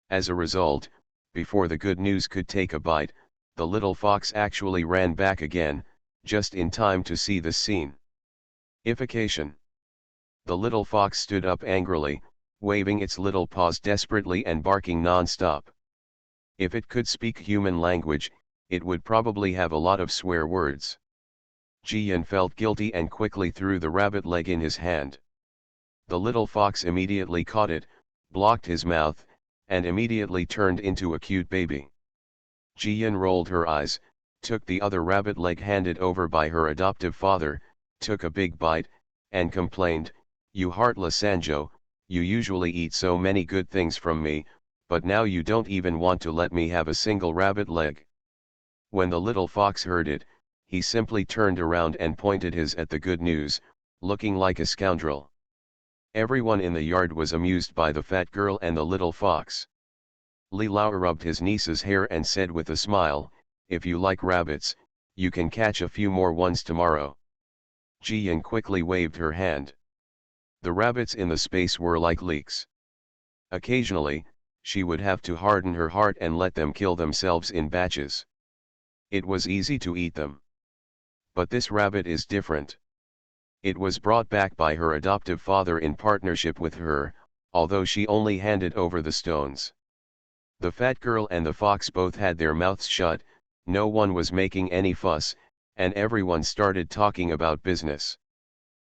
As a result, before the good news could take a bite, the little fox actually ran back again, just in time to see this scene. Ification. The little fox stood up angrily, waving its little paws desperately and barking non-stop. If it could speak human language, it would probably have a lot of swear words. Jiyan felt guilty and quickly threw the rabbit leg in his hand. The little fox immediately caught it, blocked his mouth, and immediately turned into a cute baby. Jiyan rolled her eyes, took the other rabbit leg handed over by her adoptive father, took a big bite, and complained, "You heartless Sanjo, you usually eat so many good things from me, but now you don't even want to let me have a single rabbit leg." When the little fox heard it, he simply turned around and pointed his at the good news, looking like a scoundrel. Everyone in the yard was amused by the fat girl and the little fox. Li Lao rubbed his niece's hair and said with a smile, "If you like rabbits, you can catch a few more ones tomorrow." Jiyan quickly waved her hand. The rabbits in the space were like leeks. Occasionally, she would have to harden her heart and let them kill themselves in batches. It was easy to eat them. But this rabbit is different. It was brought back by her adoptive father in partnership with her, although she only handed over the stones. The fat girl and the fox both had their mouths shut, no one was making any fuss, and everyone started talking about business.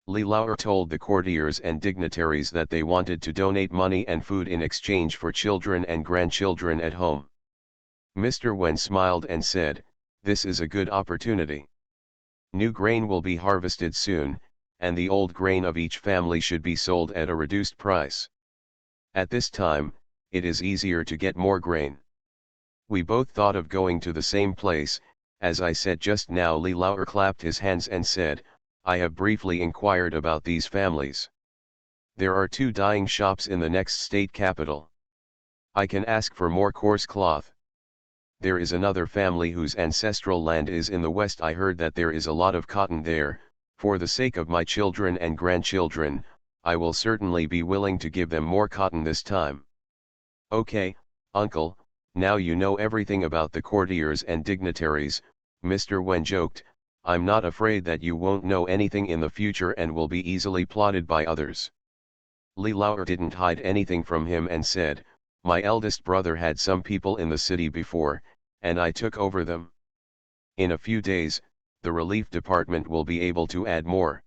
Li Lao told the courtiers and dignitaries that they wanted to donate money and food in exchange for children and grandchildren at home. Mr. Wen smiled and said, "This is a good opportunity. New grain will be harvested soon, and the old grain of each family should be sold at a reduced price. At this time, it is easier to get more grain." We both thought of going to the same place. As I said just now, Li Lao clapped his hands and said, "I have briefly inquired about these families. There are 2 dyeing shops in the next state capital. I can ask for more coarse cloth. There is another family whose ancestral land is in the west. I heard that there is a lot of cotton there. For the sake of my children and grandchildren, I will certainly be willing to give them more cotton this time." "Okay, uncle, now you know everything about the courtiers and dignitaries," Mr. Wen joked. "I'm not afraid that you won't know anything in the future and will be easily plotted by others." Li Lao didn't hide anything from him and said, "My eldest brother had some people in the city before, and I took over them. In a few days, the relief department will be able to add more.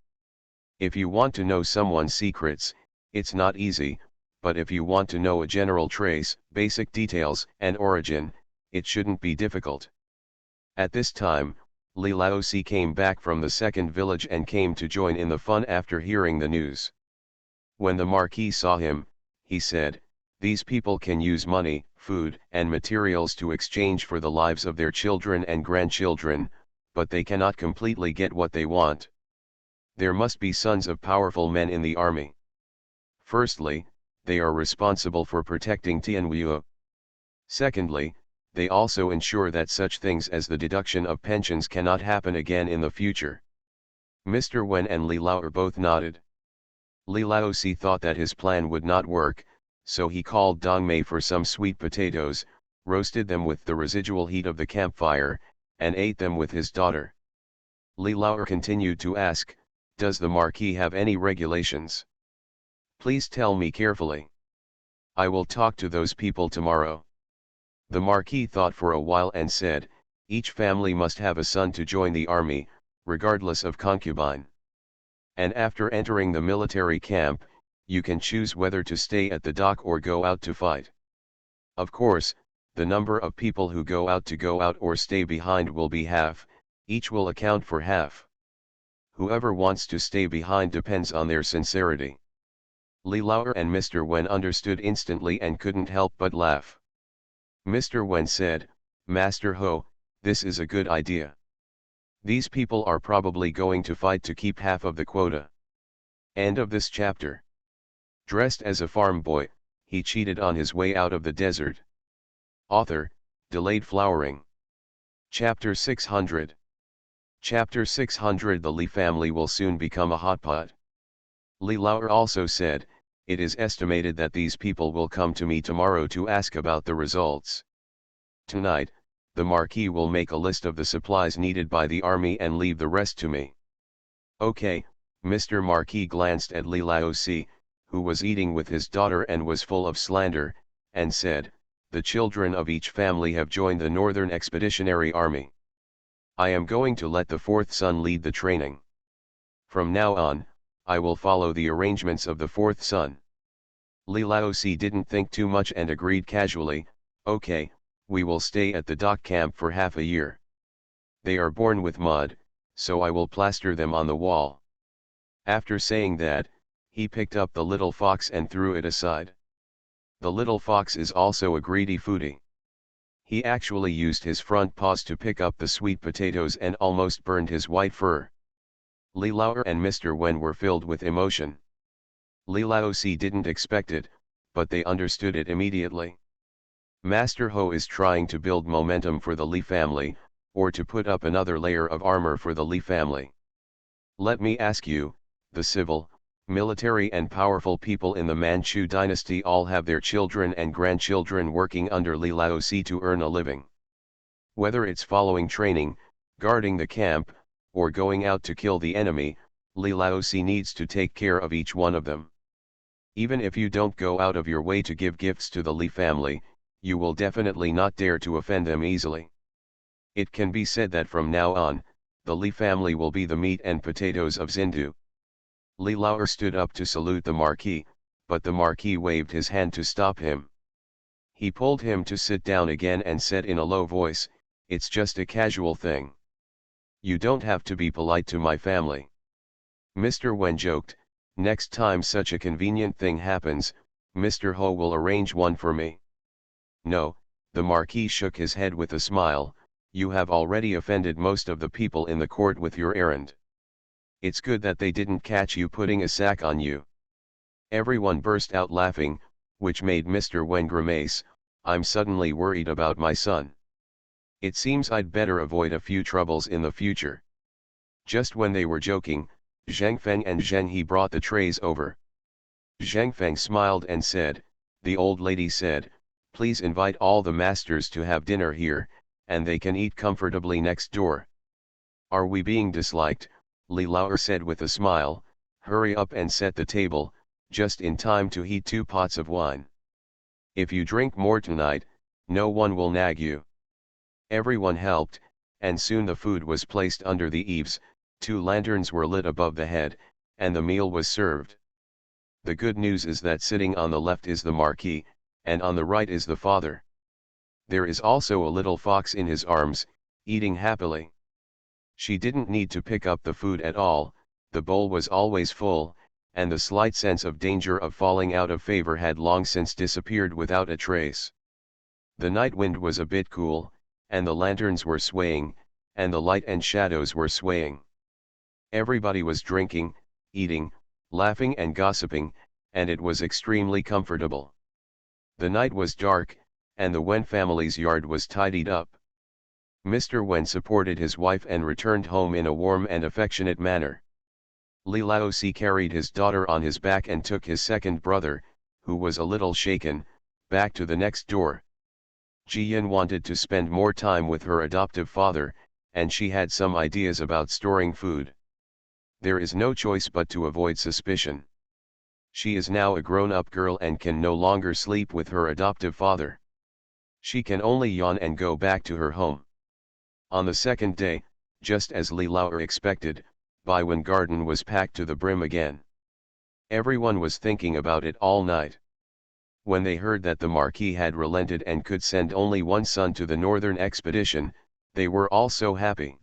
If you want to know someone's secrets, it's not easy, but if you want to know a general trace, basic details, and origin, it shouldn't be difficult." At this time, Li Laosi came back from the second village and came to join in the fun after hearing the news. When the Marquis saw him, he said, "These people can use money, food, and materials to exchange for the lives of their children and grandchildren, but they cannot completely get what they want. There must be sons of powerful men in the army. Firstly, they are responsible for protecting Tianwu. Secondly, they also ensure that such things as the deduction of pensions cannot happen again in the future." Mr. Wen and Li Lao both nodded. Li Laosi thought that his plan would not work, so he called Dong Mei for some sweet potatoes, roasted them with the residual heat of the campfire, and ate them with his daughter. Li Lao continued to ask, "Does the Marquis have any regulations? Please tell me carefully. I will talk to those people tomorrow." The Marquis thought for a while and said, "Each family must have a son to join the army, regardless of concubine. And after entering the military camp, you can choose whether to stay at the dock or go out to fight. Of course, the number of people who go out or stay behind will be half, each will account for half. Whoever wants to stay behind depends on their sincerity." Li Lao and Mr. Wen understood instantly and couldn't help but laugh. Mr. Wen said, "Master Ho, this is a good idea. These people are probably going to fight to keep half of the quota." End of this chapter. Dressed as a farm boy, he cheated on his way out of the desert. Author, Delayed Flowering. Chapter 600. Chapter 600. The Li family will soon become a hot pot. Li Lao also said, "It is estimated that these people will come to me tomorrow to ask about the results. Tonight, the Marquis will make a list of the supplies needed by the army and leave the rest to me." "Okay." Mr. Marquis glanced at Li Laosi, who was eating with his daughter and was full of slander, and said, "The children of each family have joined the Northern Expeditionary Army. I am going to let the 4th son lead the training. From now on, I will follow the arrangements of the 4th son." Li Laosi didn't think too much and agreed casually, "Okay, we will stay at the dock camp for half a year. They are born with mud, so I will plaster them on the wall." After saying that, he picked up the little fox and threw it aside. The little fox is also a greedy foodie. He actually used his front paws to pick up the sweet potatoes and almost burned his white fur. Li Lao and Mr. Wen were filled with emotion. Li Laosi didn't expect it, but they understood it immediately. Master Ho is trying to build momentum for the Li family, or to put up another layer of armor for the Li family. Let me ask you, the civil, military and powerful people in the Manchu dynasty all have their children and grandchildren working under Li Laosi to earn a living. Whether it's following training, guarding the camp, or going out to kill the enemy, Li Laosi needs to take care of each one of them. Even if you don't go out of your way to give gifts to the Li family, you will definitely not dare to offend them easily. It can be said that from now on, the Li family will be the meat and potatoes of Zindu. Li Lauer stood up to salute the Marquis, but the Marquis waved his hand to stop him. He pulled him to sit down again and said in a low voice, "It's just a casual thing. You don't have to be polite to my family." Mr. Wen joked, "Next time such a convenient thing happens, Mr. Ho will arrange one for me." "No," the Marquis shook his head with a smile, "you have already offended most of the people in the court with your errand. It's good that they didn't catch you putting a sack on you." Everyone burst out laughing, which made Mr. Wen grimace. "I'm suddenly worried about my son. It seems I'd better avoid a few troubles in the future." Just when they were joking, Zhang Feng and Zheng He brought the trays over. Zhang Feng smiled and said, "The old lady said, please invite all the masters to have dinner here, and they can eat comfortably next door." "Are we being disliked?" Li Lauer said with a smile. "Hurry up and set the table, just in time to heat 2 pots of wine. If you drink more tonight, no one will nag you." Everyone helped, and soon the food was placed under the eaves, 2 lanterns were lit above the head, and the meal was served. The good news is that sitting on the left is the Marquis, and on the right is the father. There is also a little fox in his arms, eating happily. She didn't need to pick up the food at all, the bowl was always full, and the slight sense of danger of falling out of favor had long since disappeared without a trace. The night wind was a bit cool, and the lanterns were swaying, and the light and shadows were swaying. Everybody was drinking, eating, laughing and gossiping, and it was extremely comfortable. The night was dark, and the Wen family's yard was tidied up. Mr. Wen supported his wife and returned home in a warm and affectionate manner. Li Laozi carried his daughter on his back and took his second brother, who was a little shaken, back to the next door. Ji Yin wanted to spend more time with her adoptive father, and she had some ideas about storing food. There is no choice but to avoid suspicion. She is now a grown-up girl and can no longer sleep with her adoptive father. She can only yawn and go back to her home. On the second day, just as Li Lauer expected, Baiwen Garden was packed to the brim again. Everyone was thinking about it all night. When they heard that the Marquis had relented and could send only one son to the northern expedition, they were all so happy.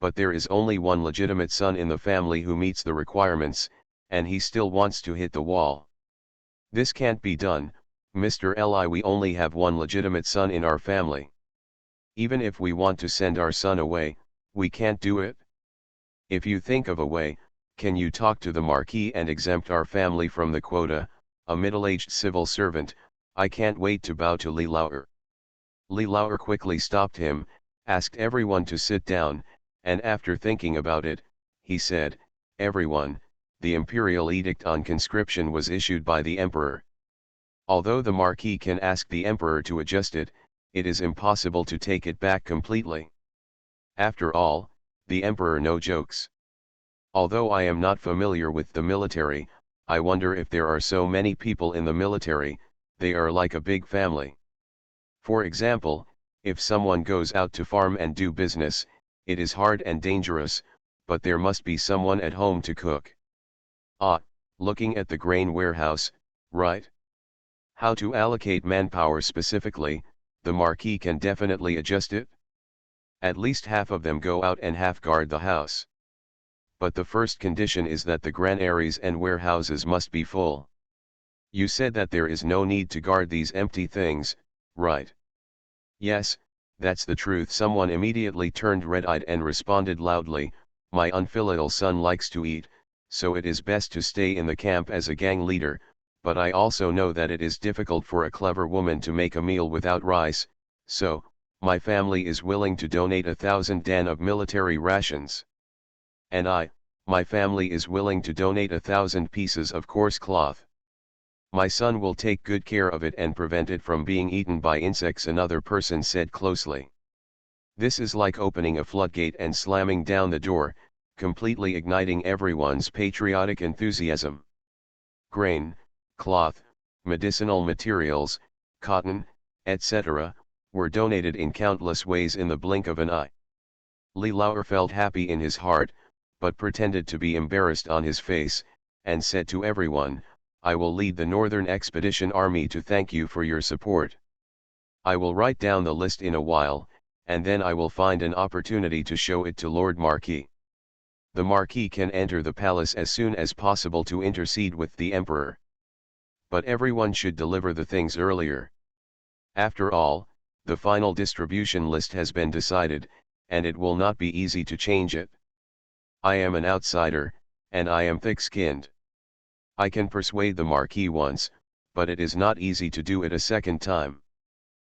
But there is only one legitimate son in the family who meets the requirements, and he still wants to hit the wall. "This can't be done, Mr. Li. We only have one legitimate son in our family. Even if we want to send our son away, we can't do it. If you think of a way, can you talk to the Marquis and exempt our family from the quota?" A middle-aged civil servant, "I can't wait to bow to Li Lauer." Li Lauer quickly stopped him, asked everyone to sit down, and after thinking about it, he said, "Everyone, the imperial edict on conscription was issued by the emperor. Although the Marquis can ask the emperor to adjust it, it is impossible to take it back completely. After all, the emperor no jokes. Although I am not familiar with the military, I wonder if there are so many people in the military, they are like a big family. For example, if someone goes out to farm and do business, it is hard and dangerous, but there must be someone at home to cook. Ah, looking at the grain warehouse, right? How to allocate manpower specifically, the Marquis can definitely adjust it. At least half of them go out and half guard the house. But the first condition is that the granaries and warehouses must be full. You said that there is no need to guard these empty things, right?" "Yes, that's the truth." Someone immediately turned red-eyed and responded loudly, "My unfilial son likes to eat, so it is best to stay in the camp as a gang leader, but I also know that it is difficult for a clever woman to make a meal without rice, so, my family is willing to donate 1,000 dan of military rations. And my family is willing to donate 1,000 pieces of coarse cloth. My son will take good care of it and prevent it from being eaten by insects," another person said closely. "This is like opening a floodgate and slamming down the door, completely igniting everyone's patriotic enthusiasm. Grain, cloth, medicinal materials, cotton, etc., were donated in countless ways in the blink of an eye." Li Lauer felt happy in his heart, but pretended to be embarrassed on his face, and said to everyone, "I will lead the Northern Expedition Army to thank you for your support. I will write down the list in a while, and then I will find an opportunity to show it to Lord Marquis. The Marquis can enter the palace as soon as possible to intercede with the Emperor. But everyone should deliver the things earlier. After all, the final distribution list has been decided, and it will not be easy to change it. I am an outsider, and I am thick-skinned. I can persuade the Marquis once, but it is not easy to do it a second time.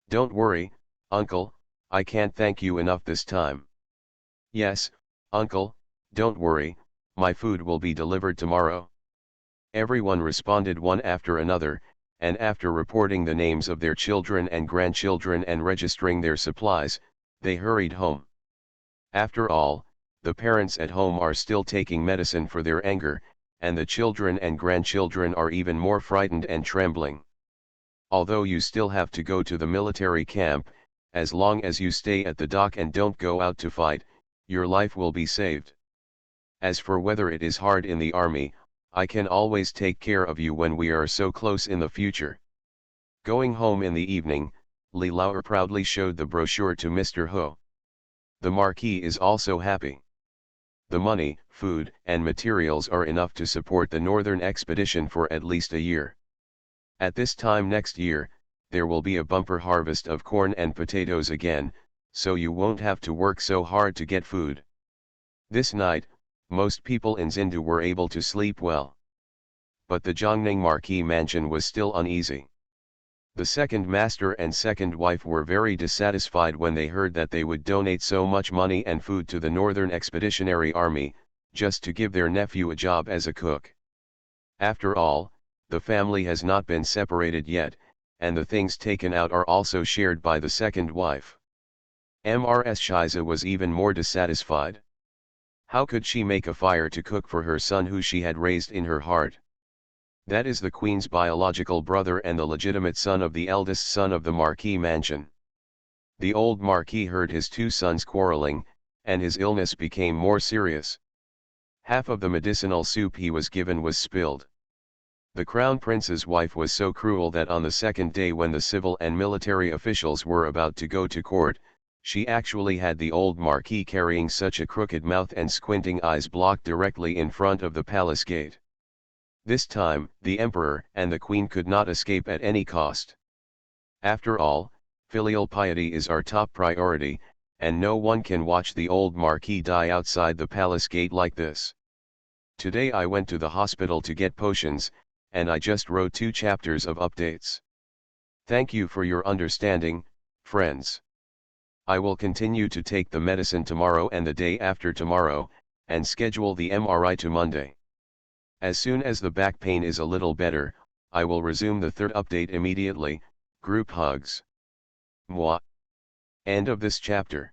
Don't worry, Uncle, I can't thank you enough this time." "Yes, Uncle, don't worry, my food will be delivered tomorrow." Everyone responded one after another, and after reporting the names of their children and grandchildren and registering their supplies, they hurried home. After all, the parents at home are still taking medicine for their anger, and the children and grandchildren are even more frightened and trembling. Although you still have to go to the military camp, as long as you stay at the dock and don't go out to fight, your life will be saved. As for whether it is hard in the army, I can always take care of you when we are so close in the future. Going home in the evening, Li Lauer proudly showed the brochure to Mr. Ho. The Marquis is also happy. The money, food, and materials are enough to support the Northern Expedition for at least a year. At this time next year, there will be a bumper harvest of corn and potatoes again, so you won't have to work so hard to get food. This night, most people in Zindu were able to sleep well. But the Jiangning Marquis mansion was still uneasy. The second master and second wife were very dissatisfied when they heard that they would donate so much money and food to the Northern Expeditionary Army, just to give their nephew a job as a cook. After all, the family has not been separated yet, and the things taken out are also shared by the second wife. Mrs. Shiza was even more dissatisfied. How could she make a fire to cook for her son who she had raised in her heart? That is the Queen's biological brother and the legitimate son of the eldest son of the Marquis mansion. The old Marquis heard his two sons quarreling, and his illness became more serious. Half of the medicinal soup he was given was spilled. The Crown Prince's wife was so cruel that on the second day when the civil and military officials were about to go to court, she actually had the old Marquis carrying such a crooked mouth and squinting eyes blocked directly in front of the palace gate. This time, the Emperor and the Queen could not escape at any cost. After all, filial piety is our top priority, and no one can watch the old Marquis die outside the palace gate like this. Today I went to the hospital to get potions, and I just wrote 2 chapters of updates. Thank you for your understanding, friends. I will continue to take the medicine tomorrow and the day after tomorrow, and schedule the MRI to Monday. As soon as the back pain is a little better, I will resume the 3rd update immediately. Group hugs. Moi. End of this chapter.